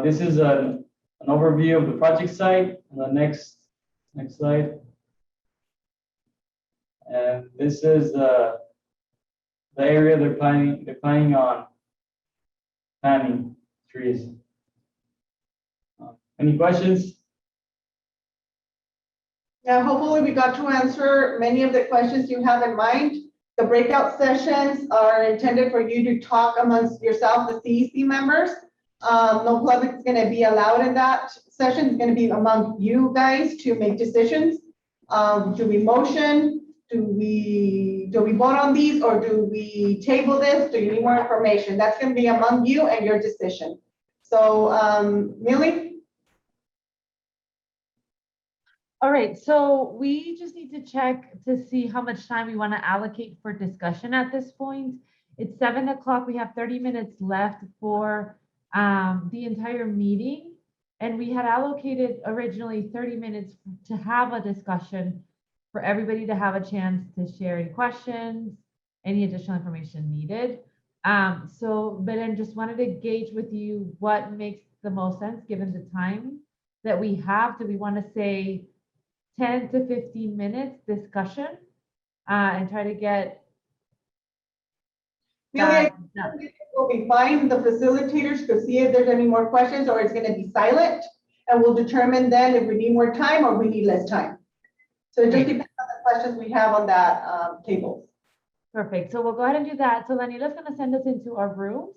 This is an overview of the project site. On the next slide. And this is the area they're planning on planting trees. Any questions? Yeah, hopefully we got to answer many of the questions you have in mind. The breakout sessions are intended for you to talk amongst yourself, the CEC members. No public is going to be allowed in that session. It's going to be among you guys to make decisions. Do we motion? Do we vote on these, or do we table this? Do you need more information? That's going to be among you and your decision. So, Millie? All right, so we just need to check to see how much time we want to allocate for discussion at this point. It's 7 o'clock. We have 30 minutes left for the entire meeting. And we had allocated originally 30 minutes to have a discussion for everybody to have a chance to share any questions, any additional information needed. So Belen, just wanted to gauge with you what makes the most sense given the time that we have? Do we want to say 10 to 15 minutes discussion and try to get that done? We'll be fine. The facilitators could see if there's any more questions, or it's gonna be silent. And we'll determine then if we need more time or we need less time. So it just depends on the questions we have on that table. Perfect. So we'll go ahead and do that. So Daniela's going to send us into our rooms.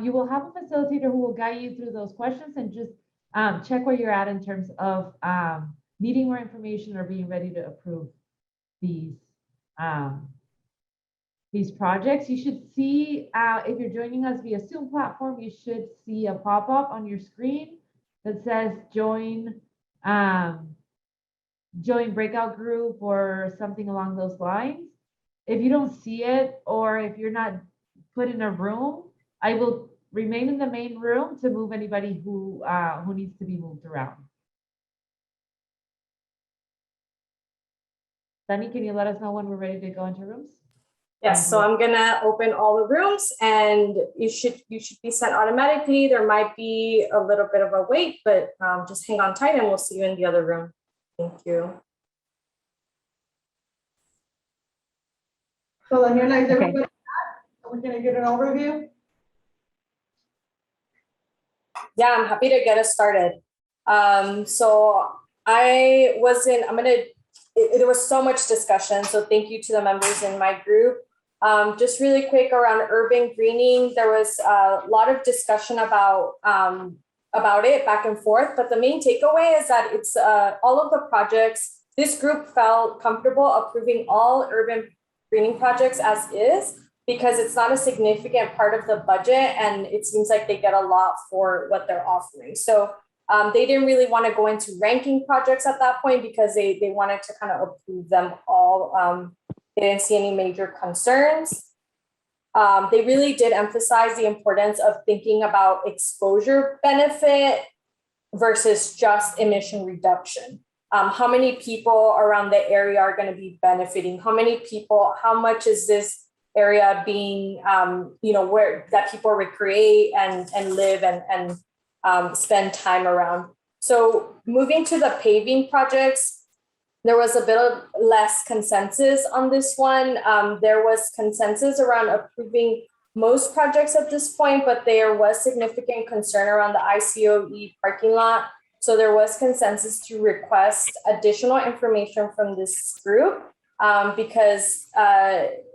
You will have a facilitator who will guide you through those questions and just check where you're at in terms of needing more information or being ready to approve these projects. You should see, if you're joining us via Zoom platform, you should see a pop-up on your screen that says join breakout group or something along those lines. If you don't see it, or if you're not put in a room, I will remain in the main room to move anybody who needs to be moved around. Dani, can you let us know when we're ready to go into rooms? Yes, so I'm gonna open all the rooms and you should be sent automatically. There might be a little bit of a wait, but just hang on tight and we'll see you in the other room. Thank you. So Daniela, is everybody back? We're gonna get an overview. Yeah, I'm happy to get us started. So there was so much discussion. So thank you to the members in my group. Just really quick around urban greening, there was a lot of discussion about it back and forth, but the main takeaway is that it's all of the projects, this group felt comfortable approving all urban greening projects as is, because it's not a significant part of the budget and it seems like they get a lot for what they're offering. So they didn't really want to go into ranking projects at that point because they wanted to kind of approve them all. They didn't see any major concerns. They really did emphasize the importance of thinking about exposure benefit versus just emission reduction. How many people around the area are going to be benefiting? How much is this area being, where that people recreate and live and spend time around? So moving to the paving projects, there was a bit of less consensus on this one. There was consensus around approving most projects at this point, but there was significant concern around the ICue parking lot. So there was consensus to request additional information from this group because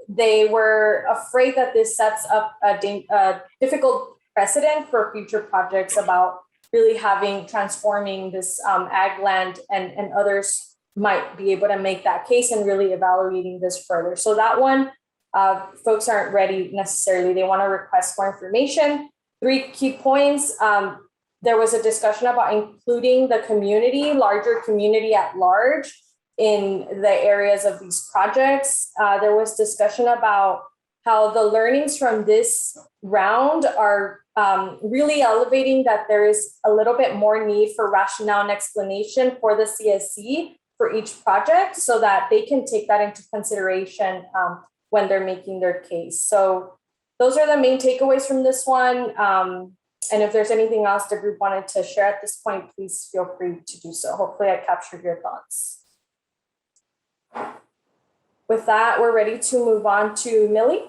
they were afraid that this sets up a difficult precedent for future projects about really transforming this ag land, and others might be able to make that case and really evaluating this further. So that one, folks aren't ready necessarily. They want to request more information. 3 key points. There was a discussion about including the community, larger community at large in the areas of these projects. There was discussion about how the learnings from this round are really elevating that there is a little bit more need for rationale and explanation for the CSC for each project so that they can take that into consideration when they're making their case. So those are the main takeaways from this one. And if there's anything else the group wanted to share at this point, please feel free to do so. Hopefully I captured your thoughts. With that, we're ready to move on to Millie.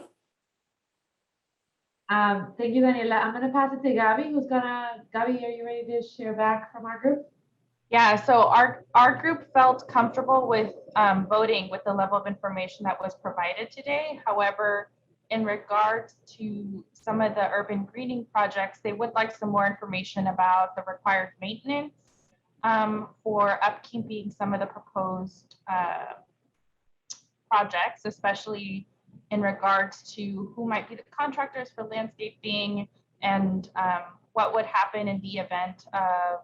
Thank you, Daniela. I'm going to pass it to Gabby, Gabby, are you ready to share back from our group? Yeah, so our group felt comfortable with voting with the level of information that was provided today. However, in regards to some of the urban greening projects, they would like some more information about the required maintenance for upkeeping some of the proposed projects, especially in regards to who might be the contractors for landscaping and what would happen in the event of,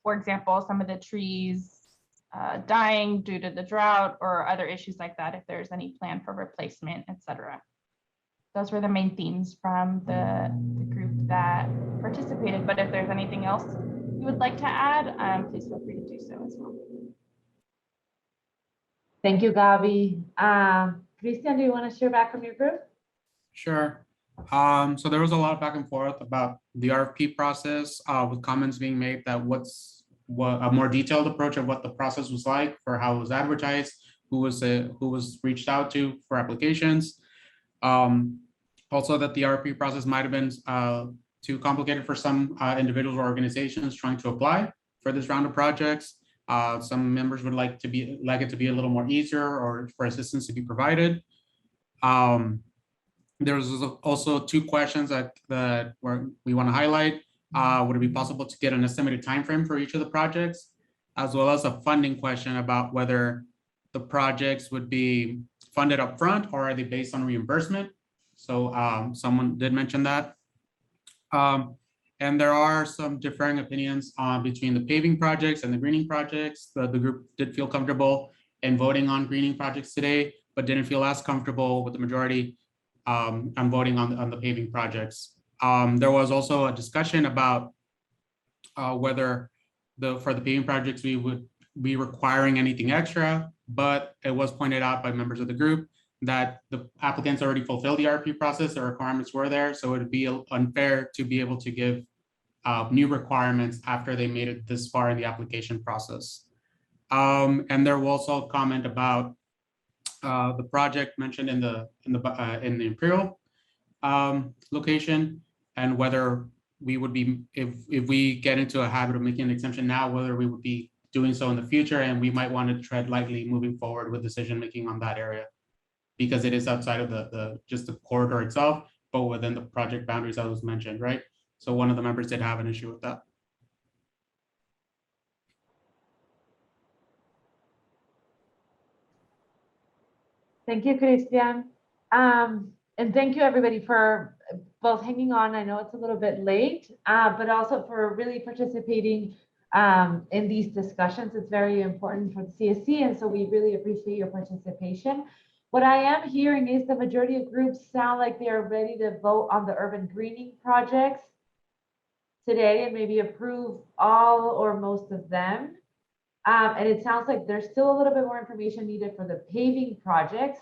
for example, some of the trees dying due to the drought or other issues like that, if there's any plan for replacement, etc. Those were the main themes from the group that participated. But if there's anything else you would like to add, please feel free to do so as well. Thank you, Gabby. Christian, do you want to share back from your group? Sure. So there was a lot of back and forth about the RFP process, with comments being made that what a more detailed approach of what the process was like for how it was advertised, who was reached out to for applications. Also that the RFP process might have been too complicated for some individuals or organizations trying to apply for this round of projects. Some members would like it to be a little more easier or for assistance to be provided. There's also two questions that we want to highlight. Would it be possible to get an estimated time frame for each of the projects, as well as a funding question about whether the projects would be funded up front or are they based on reimbursement? So someone did mention that. And there are some differing opinions between the paving projects and the greening projects. The group did feel comfortable in voting on greening projects today, but didn't feel as comfortable with the majority on voting on the paving projects. There was also a discussion about whether for the paving projects we would be requiring anything extra, but it was pointed out by members of the group that the applicants already fulfilled the RFP process, the requirements were there, so it would be unfair to be able to give new requirements after they made it this far in the application process. And there was also a comment about the project mentioned in the Imperial location, and whether we would be, if we get into a habit of making an exemption now, whether we would be doing so in the future, and we might want to tread lightly moving forward with decision making on that area, because it is outside of just the corridor itself, but within the project boundaries that was mentioned, right? So one of the members did have an issue with that. Thank you, Christian. And thank you everybody for both hanging on. I know it's a little bit late, but also for really participating in these discussions. It's very important for the CSC, and so we really appreciate your participation. What I am hearing is the majority of groups sound like they are ready to vote on the urban greening projects today and maybe approve all or most of them. And it sounds like there's still a little bit more information needed for the paving projects.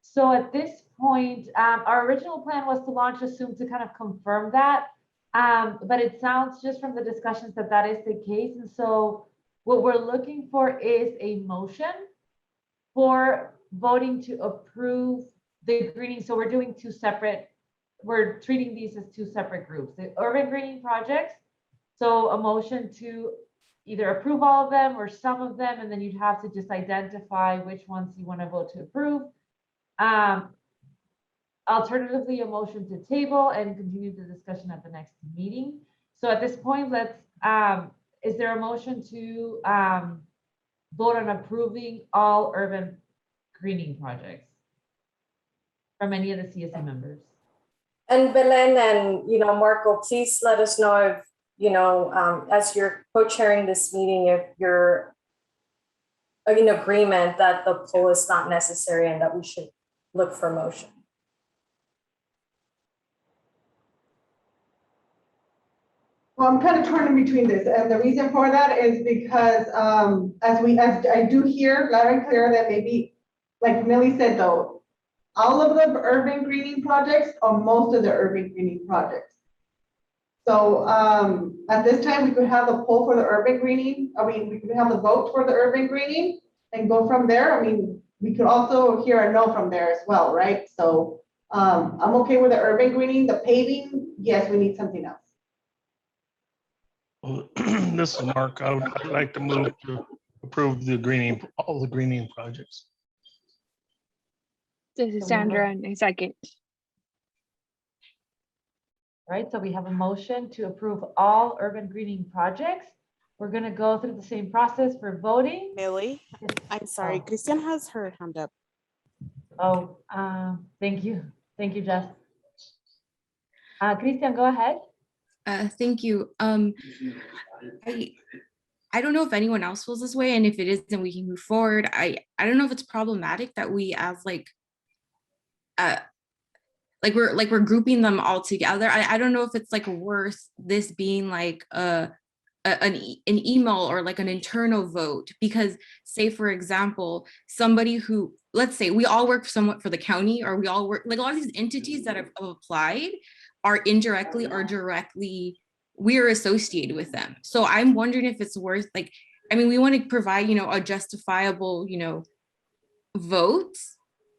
So at this point, our original plan was to launch a Zoom to kind of confirm that. But it sounds just from the discussions that that is the case. And so what we're looking for is a motion for voting to approve the greening. So we're doing we're treating these as two separate groups, the urban greening projects. So a motion to either approve all of them or some of them, and then you'd have to just identify which ones you want to vote to approve. Alternatively, a motion to table and continue the discussion at the next meeting. So at this point, is there a motion to vote on approving all urban greening projects from any of the CSC members? And Belen and, Marco, please let us know if, as you're co-chairing this meeting, if you're in agreement that the poll is not necessary and that we should look for motion. Well, I'm kind of torn in between this, and the reason for that is because as I do hear loud and clear that maybe, like Millie said though, all of the urban greening projects or most of the urban greening projects. So at this time, we could have the poll for the urban greening. We could have the vote for the urban greening and go from there. We could also hear a no from there as well, right? So I'm okay with the urban greening. The paving, yes, we need something else. This is Mark. I'd like to move to approve all the greening projects. This is Sandra, and a second. All right, so we have a motion to approve all urban greening projects. We're going to go through the same process for voting. Millie, I'm sorry, Christian has her hand up. Oh, thank you. Thank you, Jess. Christian, go ahead. Thank you. I don't know if anyone else feels this way, and if it is, then we can move forward. I don't know if it's problematic that we have we're grouping them all together. I don't know if it's worth this being a an email or like an internal vote, because say for example, somebody who, let's say we all work somewhat for the county, or we all work, like a lot of these entities that have applied are indirectly or directly, we're associated with them. So I'm wondering if it's worth, like, I mean, we want to provide, a justifiable, vote.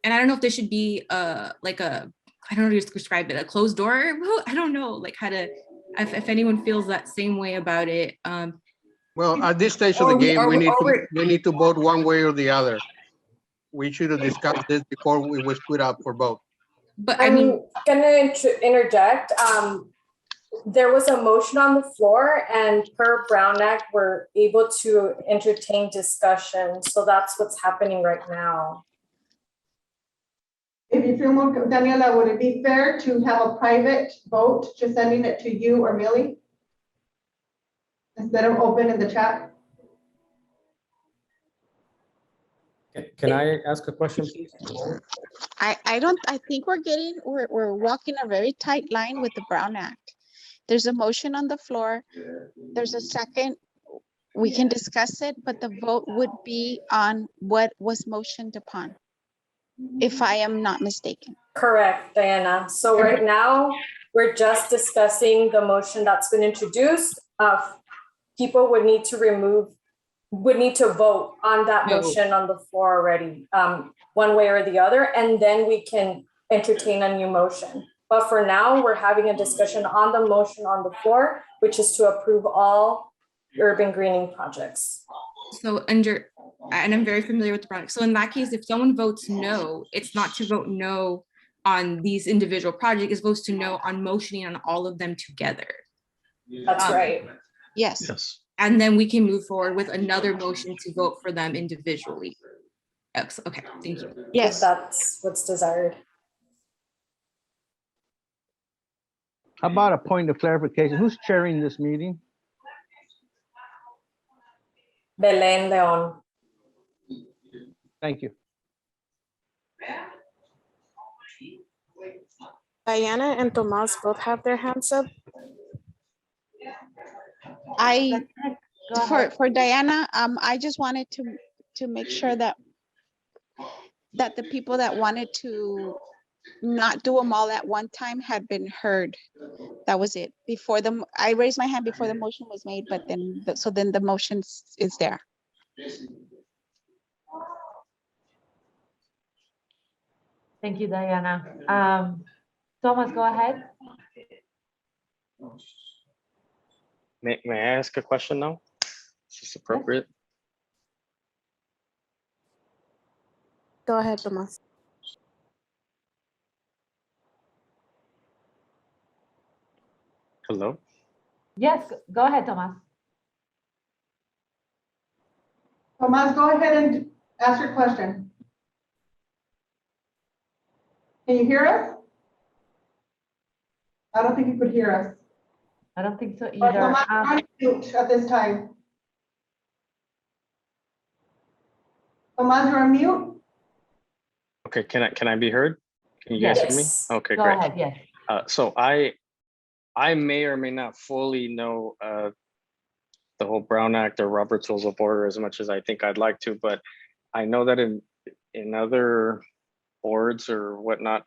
And I don't know if there should be like a, I don't know how to describe it, a closed door vote. I don't know like how to, if anyone feels that same way about it. Well, at this stage of the game, we need to vote one way or the other. We should have discussed this before we was put up for vote. But I mean, gonna interject. There was a motion on the floor, and per Brown Act, we're able to entertain discussion. So that's what's happening right now. If you feel more, Daniela, would it be fair to have a private vote, just sending it to you or Millie? Instead of open in the chat? Can I ask a question, please? I think we're walking a very tight line with the Brown Act. There's a motion on the floor. There's a second. We can discuss it, but the vote would be on what was motioned upon, if I am not mistaken. Correct, Diana. So right now, we're just discussing the motion that's been introduced. People would need to vote on that motion on the floor already, one way or the other, and then we can entertain a new motion. But for now, we're having a discussion on the motion on the floor, which is to approve all urban greening projects. So and I'm very familiar with the project. So in that case, if someone votes no, it's not to vote no on these individual projects, it's supposed to no on motioning on all of them together. That's right. Yes. Yes. And then we can move forward with another motion to vote for them individually. Okay, thank you. Yes, if that's what's desired. How about a point of clarification? Who's chairing this meeting? Belén León. Thank you. Diana and Tomas both have their hands up. For Diana, I just wanted to make sure that the people that wanted to not do them all at one time had been heard. That was it. I raised my hand before the motion was made, but then the motion is there. Thank you, Diana. Thomas, go ahead. May I ask a question now? Is this appropriate? Go ahead, Tomas. Hello? Yes, go ahead, Thomas. Tomas, go ahead and ask your question. Can you hear us? I don't think you could hear us. I don't think so either. Tomas, on mute at this time. Tomas, you're on mute. Okay, can I be heard? Can you guys hear me? Okay, Go great. ahead, yes. So I may or may not fully know the whole Brown Act or Robert's Rules of Order as much as I think I'd like to, but I know that in other boards or whatnot,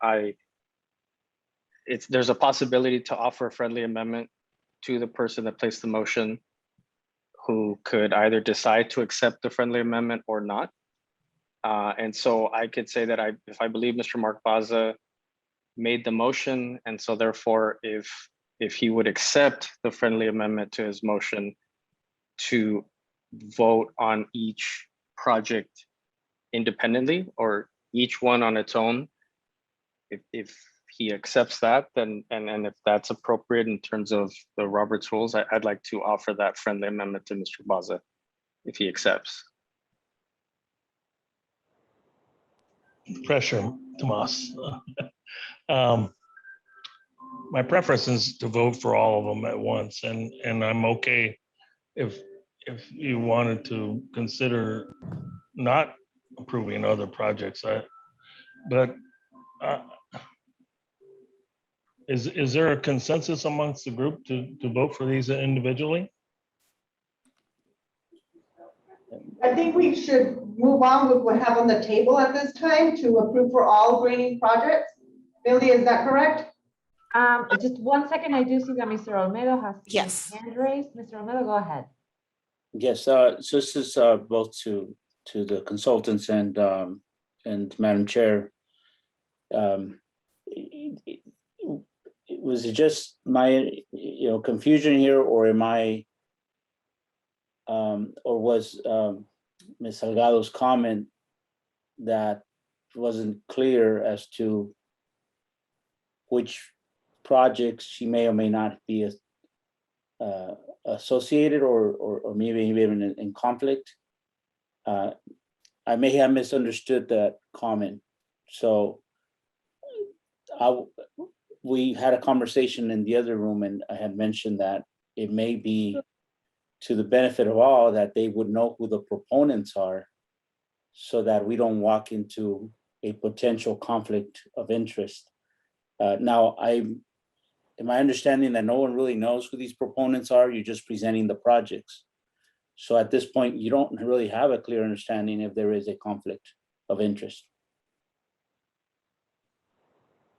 there's a possibility to offer a friendly amendment to the person that placed the motion, who could either decide to accept the friendly amendment or not. And so I could say that if I believe Mr. Mark Baza made the motion, and so therefore if he would accept the friendly amendment to his motion to vote on each project independently or each one on its own, if he accepts that, then and if that's appropriate in terms of the Robert's rules, I'd like to offer that friendly amendment to Mr. Baza if he accepts. Pressure, Tomas. My preference is to vote for all of them at once, and I'm okay if you wanted to consider not approving other projects. Is there a consensus amongst the group to vote for these individually? I think we should move on with what we have on the table at this time to approve for all greening projects. Millie, is that correct? Just 1 second, I do see that Mr. Olmedo has his Yes. hand raised. Mr. Olmedo, go ahead. Yes, so this is both to the consultants and Madam Chair. Was it just my confusion here, or am I or was Ms. Salgado's comment that wasn't clear as to which projects she may or may not be associated or maybe even in conflict? I may have misunderstood that comment. So we had a conversation in the other room, and I had mentioned that it may be to the benefit of all that they would know who the proponents are, so that we don't walk into a potential conflict of interest. Now, am I understanding that no one really knows who these proponents are? You're just presenting the projects. So at this point, you don't really have a clear understanding if there is a conflict of interest.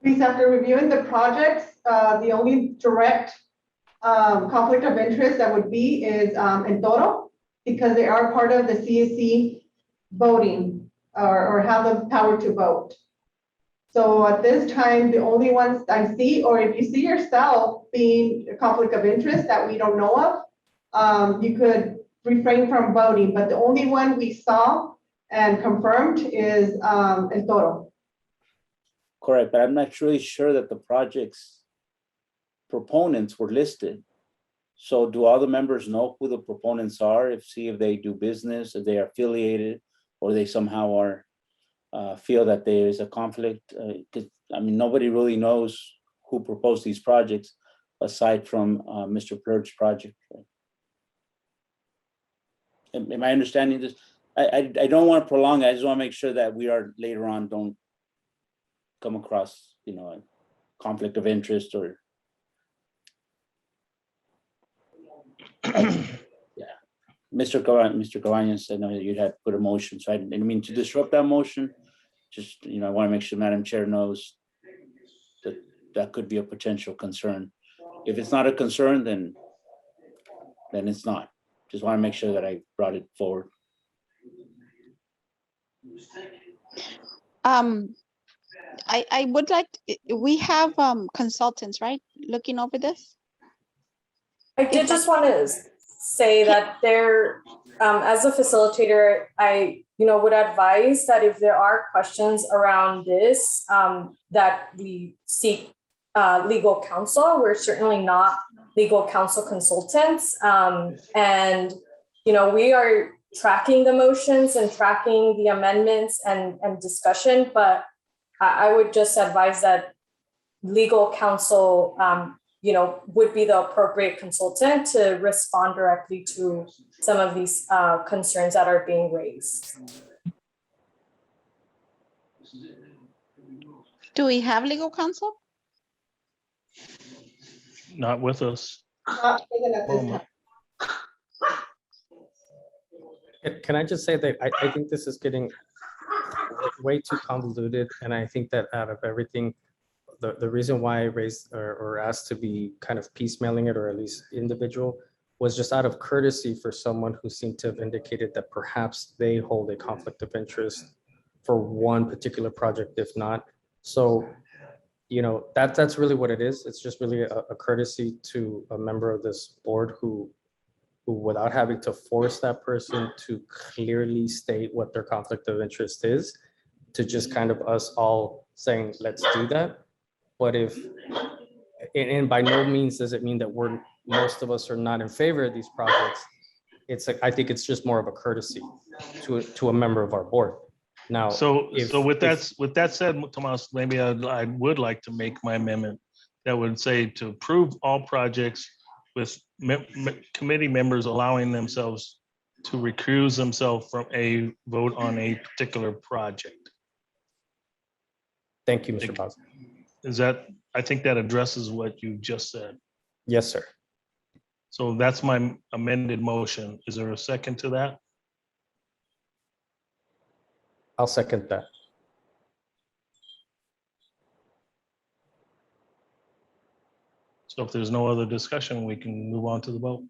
Please, after reviewing the projects, the only direct conflict of interest that would be is in Toro, because they are part of the CSC voting or have the power to vote. So at this time, the only ones I see, or if you see yourself being a conflict of interest that we don't know of, you could refrain from voting. But the only one we saw and confirmed is El Toro. Correct, but I'm not really sure that the project's proponents were listed. So do all the members know who the proponents are? See if they do business, if they are affiliated, or they somehow are feel that there is a conflict? Because I mean, nobody really knows who proposed these projects aside from Mr. Plurge's project. Am I understanding this? I don't want to prolong it. I just want to make sure that we are later on don't come across, a conflict of interest or. Yeah, Mr. Cabañas, I know that you had put a motion, so I didn't mean to disrupt that motion. Just, I want to make sure Madam Chair knows that that could be a potential concern. If it's not a concern, then it's not. Just want to make sure that I brought it forward. I would like, we have consultants, right? Looking over this? I did just want to say that there, as a facilitator, I would advise that if there are questions around this, that we seek legal counsel. We're certainly not legal counsel consultants. And, we are tracking the motions and tracking the amendments and discussion, but I would just advise that legal counsel, would be the appropriate consultant to respond directly to some of these concerns that are being raised. Do we have legal counsel? Not with us. Can I just say that I think this is getting way too convoluted, and I think that out of everything, the reason why I raised or asked to be kind of piecemealing it, or at least individual, was just out of courtesy for someone who seemed to have indicated that perhaps they hold a conflict of interest for one particular project, if not. So, that's really what it is. It's just really a courtesy to a member of this board who without having to force that person to clearly state what their conflict of interest is, to just kind of us all saying, let's do that. But and by no means does it mean that most of us are not in favor of these projects. I think it's just more of a courtesy to a member of our board. Now, so with that said, Tomas, maybe I would like to make my amendment that would say to approve all projects with committee members allowing themselves to recuse themselves from a vote on a particular project. Thank you, Mr. Bosman. I think that addresses what you just said. Yes, sir. So that's my amended motion. Is there a second to that? I'll second that. So if there's no other discussion, we can move on to the vote.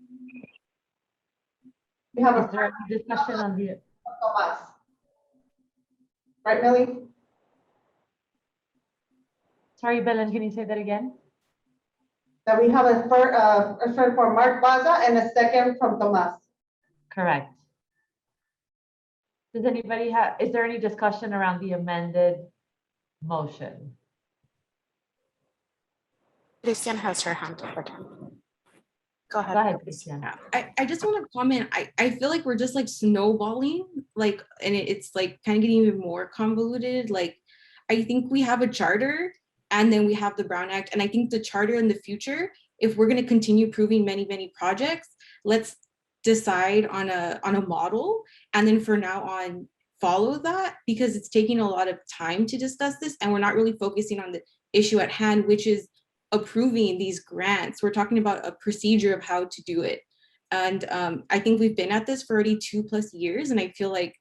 We have Is a there any discussion on the, Tomas. Right, Millie? sorry, Belen, can you say that again? That we have a first from Mark Baza and a second from Tomas. Correct. Does anybody have, is there any discussion around the amended motion? Christian has her hand up again. Go ahead. Go ahead, Christian. I just want to comment. I feel like we're just like snowballing, like, and it's like kind of getting even more convoluted. Like, I think we have a charter and then we have the Brown Act. And I think the charter in the future, if we're going to continue proving many projects, let's decide on a model. And then for now on, follow that, because it's taking a lot of time to discuss this. And we're not really focusing on the issue at hand, which is approving these grants. We're talking about a procedure of how to do it. And I think we've been at this for already 2+ years. And I feel like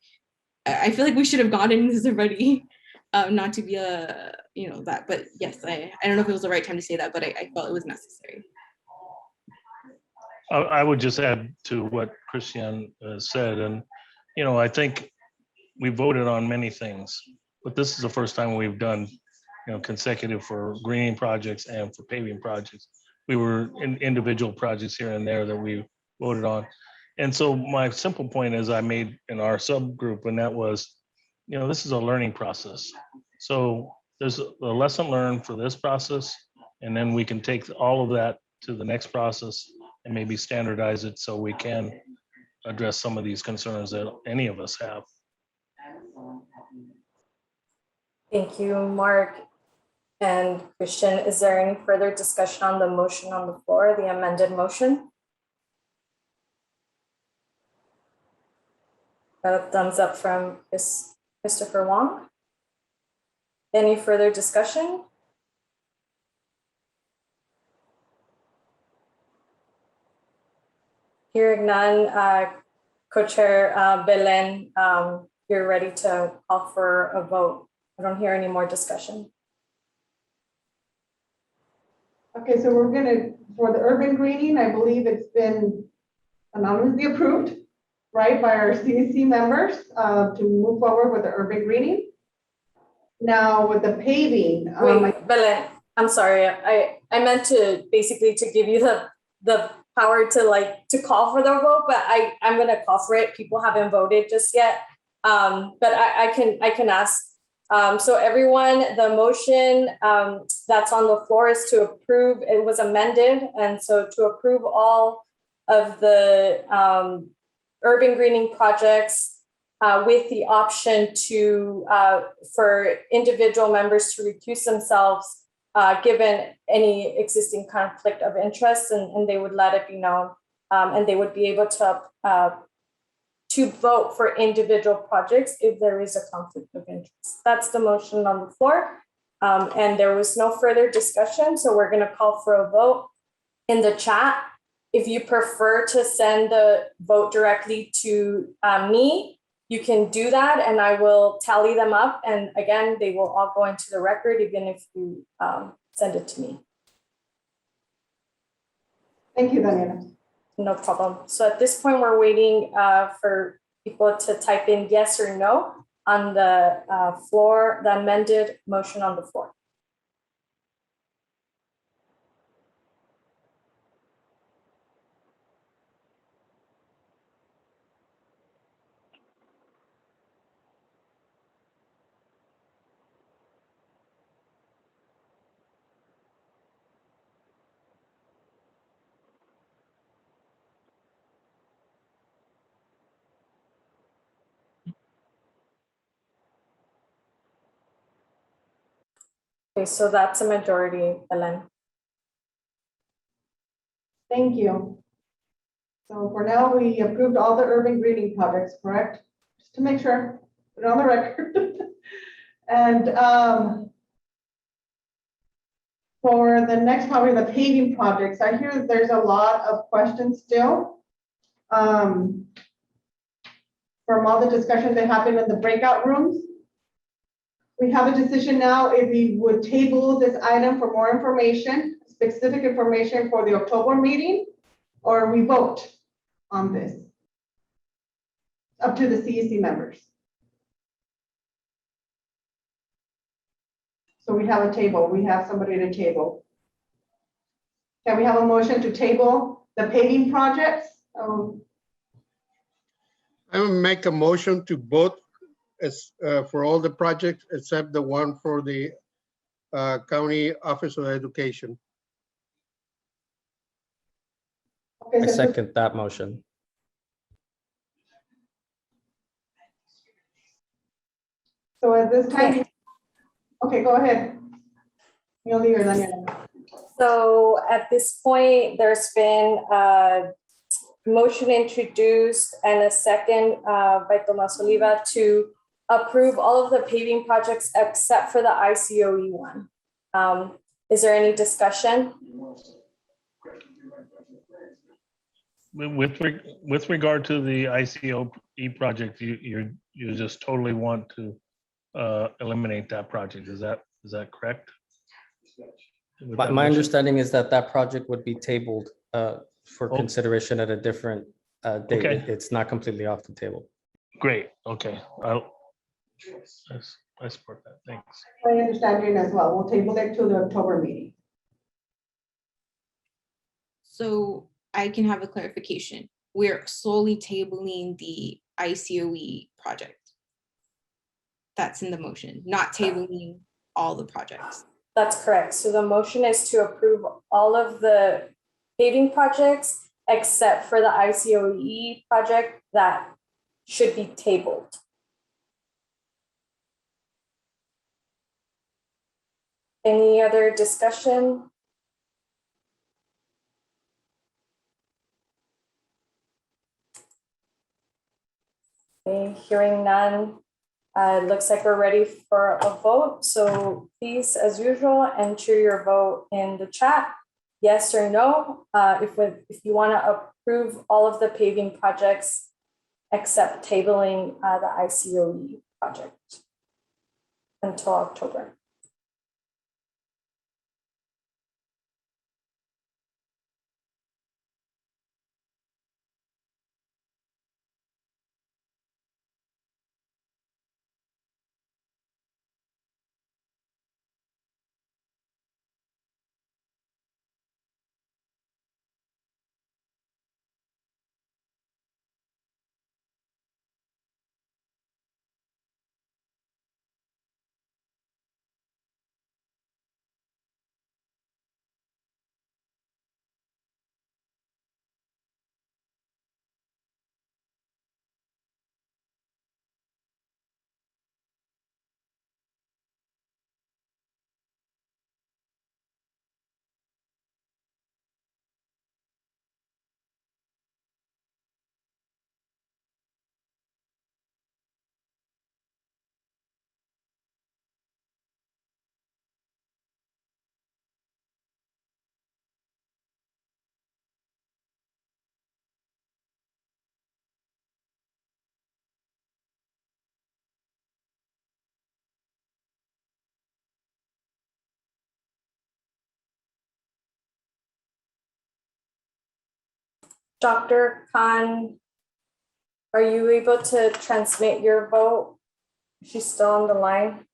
we should have gotten this already, not to be that, but yes, I don't know if it was the right time to say that, but I felt it was necessary. I would just add to what Christian said, and I think we voted on many things, but this is the first time we've done consecutive for greening projects and for paving projects. We were in individual projects here and there that we voted on. And so my simple point is I made in our subgroup, and that was, this is a learning process. So there's a lesson learned for this process, and then we can take all of that to the next process and maybe standardize it so we can address some of these concerns that any of us have. Thank you, Mark and Christian. Is there any further discussion on the motion on the floor, the amended motion? Got a thumbs up from Christopher Wong. Any further discussion? Hearing none, Co-Chair Belen, you're ready to call for a vote. I don't hear any more discussion. Okay, so we're for the urban greening, I believe it's been anonymously approved, right, by our CAC members to move forward with the urban greening. Now with the paving. Wait, Belen, I'm sorry. I meant to basically to give you the power to call for the vote, but I'm gonna call for it. People haven't voted just yet. But I can ask. So everyone, the motion that's on the floor is to approve. It was amended, and so to approve all of the urban greening projects with the option to for individual members to recuse themselves given any existing conflict of interest, and they would let it be known, and they would be able to vote for individual projects if there is a conflict of interest. That's the motion on the floor. And there was no further discussion, so we're gonna call for a vote in the chat. If you prefer to send the vote directly to me, you can do that and I will tally them up. And again, they will all go into the record, even if you send it to me. Thank you, Daniela. No problem. So at this point, we're waiting for people to type in yes or no on the floor, the amended motion on the floor. Okay, so that's a majority, Ellen. Thank you. So for now, we approved all the urban greening projects, correct? Just to make sure, put it on the record. And for the next, probably the paving projects, I hear that there's a lot of questions still. From all the discussions that happened in the breakout rooms. we have a decision now if we would table this item for more information, specific information for the October meeting, or we vote on this. Up to the CEC members. So we have a table, we have somebody to table. Can we have a motion to table the paving projects? I will make a motion to vote as for all the projects except the one for the County Office of Education. I second that motion. So at this time, okay, go ahead. Yoli or Daniela. So at this point, there's been a motion introduced and a second by Tomas Oliva to approve all of the paving projects except for the ICOE one. Is there any discussion? With regard to the ICOE project, you just totally want to eliminate that project. Is that correct? My understanding is that that project would be tabled for consideration at a different date. Okay. It's not completely off the table. Great. Okay. I support that. Thanks. I understand you as well. We'll table it to the October meeting. So I can have a clarification. We're solely tabling the ICOE project. That's in the motion, not tabling all the projects. That's correct. So the motion is to approve all of the paving projects except for the ICOE project that should be tabled. Any other discussion? Okay, hearing none. It looks like we're ready for a vote. So please, as usual, enter your vote in the chat, yes or no. If you want to approve all of the paving projects except tabling the ICOE project until October. Dr. Khan, are you able to transmit your vote? She's still on the line.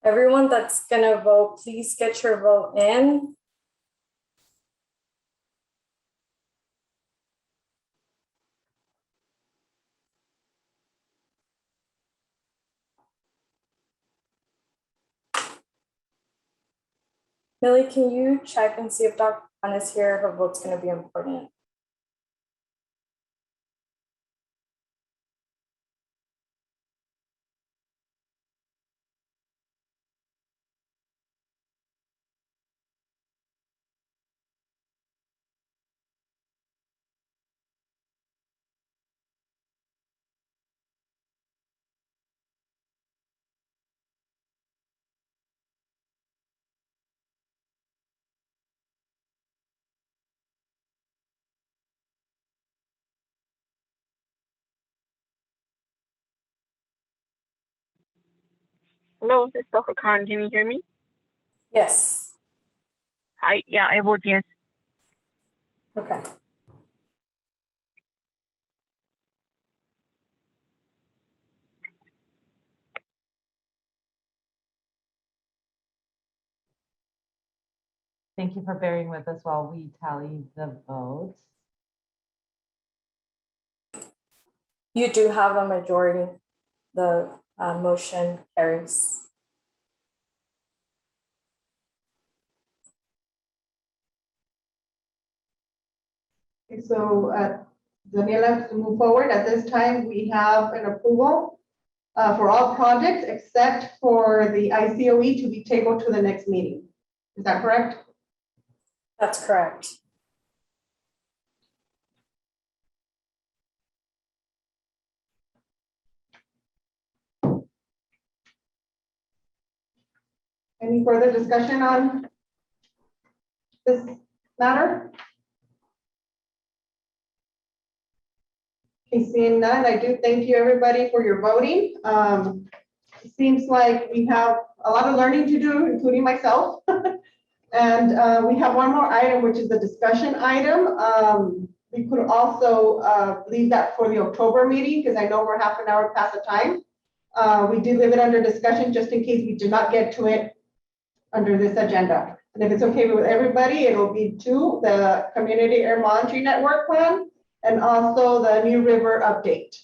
Everyone that's gonna vote, please get your vote in. Millie, can you check and see if Dr. Khan is here? Her vote's gonna be important. Hello, this is Dr. Khan. Can you hear me? Yes. Hi, yeah, I vote yes. Okay. Thank you for bearing with us while we tally the votes. You do have a majority. The motion carries. Okay, so Daniela, to move forward, at this time, we have an approval for all projects except for the ICOE to be tabled to the next meeting. Is that correct? That's correct. Any further discussion on this matter? Okay, seeing none, I do thank you everybody for your voting. It seems like we have a lot of learning to do, including myself. And we have one more item, which is the discussion item. We could also leave that for the October meeting because I know we're half an hour past the time. We did leave it under discussion just in case we did not get to it under this agenda. And if it's okay with everybody, it'll be two, the Community Air Monitoring Network Plan and also the New River update.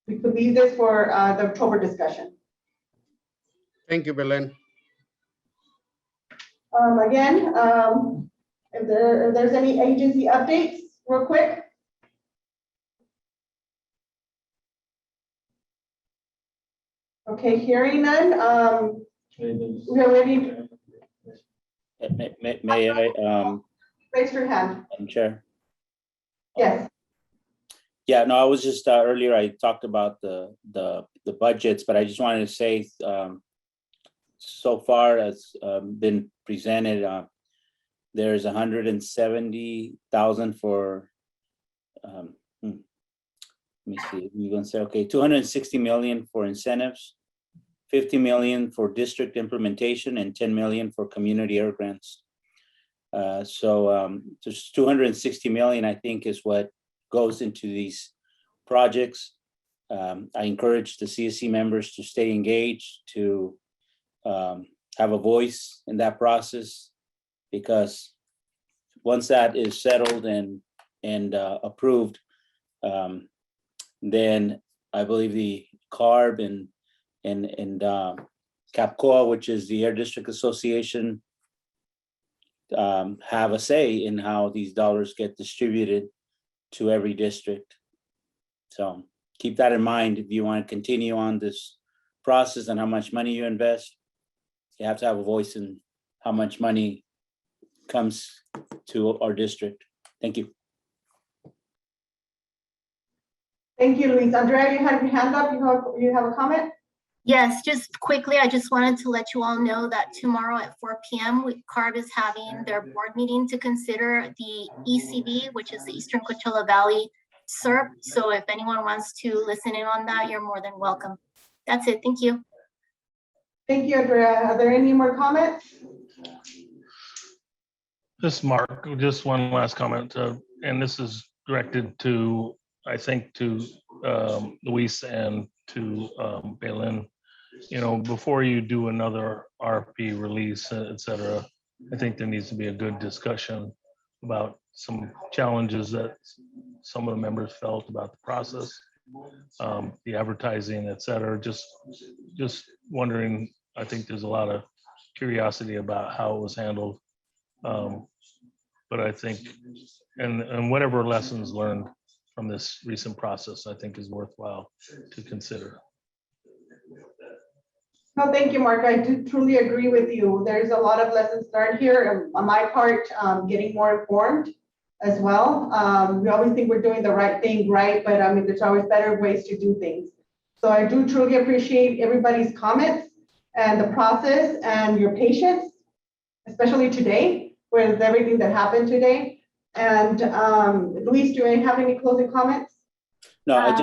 We could leave this for the October discussion. Thank you, Belen. Again, if there's any agency updates, real quick. Okay, hearing none. We are ready. May I, Raise your hand. Madam Chair? Yes. Yeah, no, I was just earlier, I talked about the budgets, but I just wanted to say so far as been presented, there's 170,000 for let me see, we're gonna say, okay, 260 million for incentives, 50 million for district implementation, and 10 million for community air grants. So just 260 million, I think, is what goes into these projects. I encourage the CSC members to stay engaged, to have a voice in that process, because once that is settled and approved, then I believe the CARB and CAPCOA, which is the Air District Association, have a say in how these dollars get distributed to every district. So keep that in mind if you want to continue on this process and how much money you invest. You have to have a voice in how much money comes to our district. Thank you. Thank you, Luis. Andrea, you have your hand up. You have a comment? Yes, just quickly, I just wanted to let you all know that tomorrow at 4 p.m. CARB is having their board meeting to consider the ECV, which is the Eastern Coachella Valley SERP. So if anyone wants to listen in on that, you're more than welcome. That's it. Thank you. Thank you, Andrea. Are there any more comments? This is Mark, just one last comment, and this is directed to, I think, to Luis and to Belen. You know, before you do another RFP release, et cetera, I think there needs to be a good discussion about some challenges that some of the members felt about the process, the advertising, et cetera. Just wondering, I think there's a lot of curiosity about how it was handled. But I think, and whatever lessons learned from this recent process, I think is worthwhile to consider. No, thank you, Mark. I do truly agree with you. There's a lot of lessons learned here, and on my part, getting more informed as well. We always think we're doing the right thing, right? But I mean, there's always better ways to do things. So I do truly appreciate everybody's comments and the process and your patience, especially today with everything that happened today. And Luis, do you have any closing comments? No, I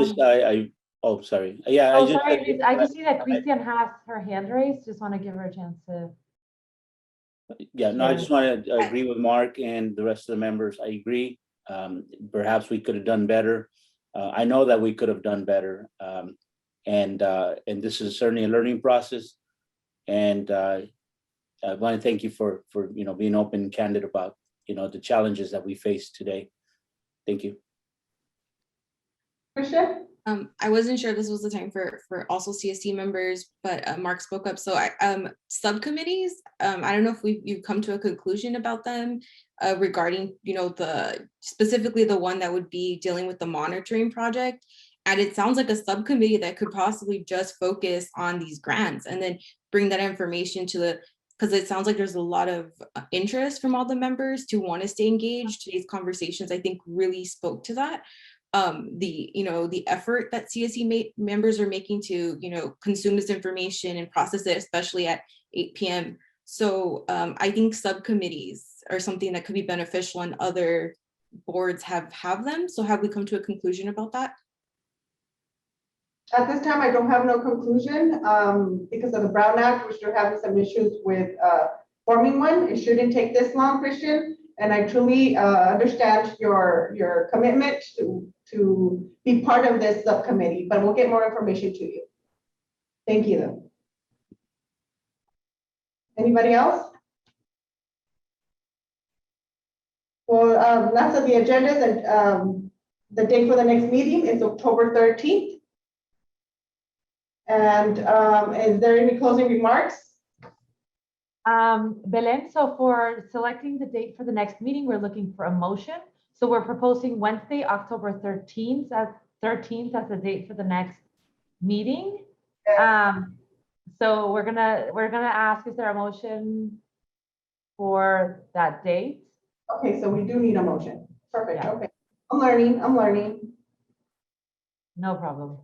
Oh, sorry. Yeah. Oh, sorry, I just see that Christian has her hand raised. Just want to give her a chance to. Yeah, no, I share. just want to agree with Mark and the rest of the members. I agree. Perhaps we could have done better. I know that we could have done better. And this is certainly a learning process. And I want to thank you for being open and candid about the challenges that we face today. Thank you. Christian? I wasn't sure this was the time for also CSC members, but Mark spoke up. So subcommittees, I don't know if you've come to a conclusion about them regarding, specifically the one that would be dealing with the monitoring project. And it sounds like a subcommittee that could possibly just focus on these grants and then bring that information to because it sounds like there's a lot of interest from all the members to want to stay engaged. Today's conversations, I think, really spoke to that. The effort that CSE members are making to, consume this information and process it, especially at 8 p.m. So I think subcommittees are something that could be beneficial and other boards have them. So have we come to a conclusion about that? At this time, I don't have no conclusion because of the Brown Act. We're still having some issues with forming one. It shouldn't take this long, Christian. And I truly understand your commitment to be part of this subcommittee, but we'll get more information to you. Thank you, though. Anybody else? Well, last of the agendas and the date for the next meeting is October 13th. And is there any closing remarks? Belen, so for selecting the date for the next meeting, we're looking for a motion. So we're proposing Wednesday, October 13th as the date for the next meeting. So we're gonna ask, is there a motion for that date? Okay, so we do need a motion. Perfect. Yeah. Okay. I'm learning. No problem.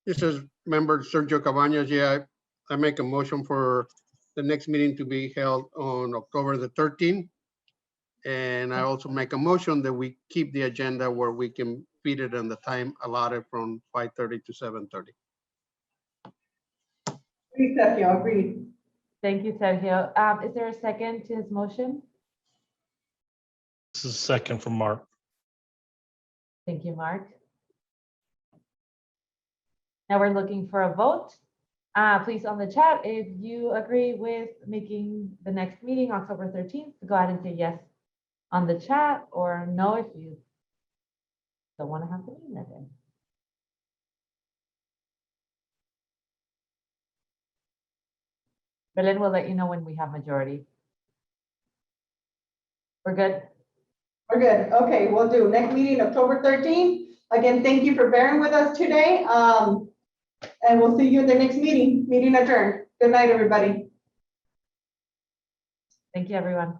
This is member Sergio Cabañas. Yeah, I make a motion for the next meeting to be held on October the 13th. And I also make a motion that we keep the agenda where we can fit it in the time allotted from 5:30 to 7:30. Agreed, Sergio, agreed. Thank you, Sergio. Is there a second to his motion? This is second from Mark. Thank you, Mark. Now we're looking for a vote. Please on the chat, if you agree with making the next meeting October 13th, go ahead and say yes on the chat, or no if you don't want to have the meeting that day. Belen will let you know when we have majority. We're good? We're good. Okay, we'll do. Next meeting, October 13th. Again, thank you for bearing with us today. And we'll see you in the next meeting. Meeting adjourned. Good night, everybody. Thank you, everyone.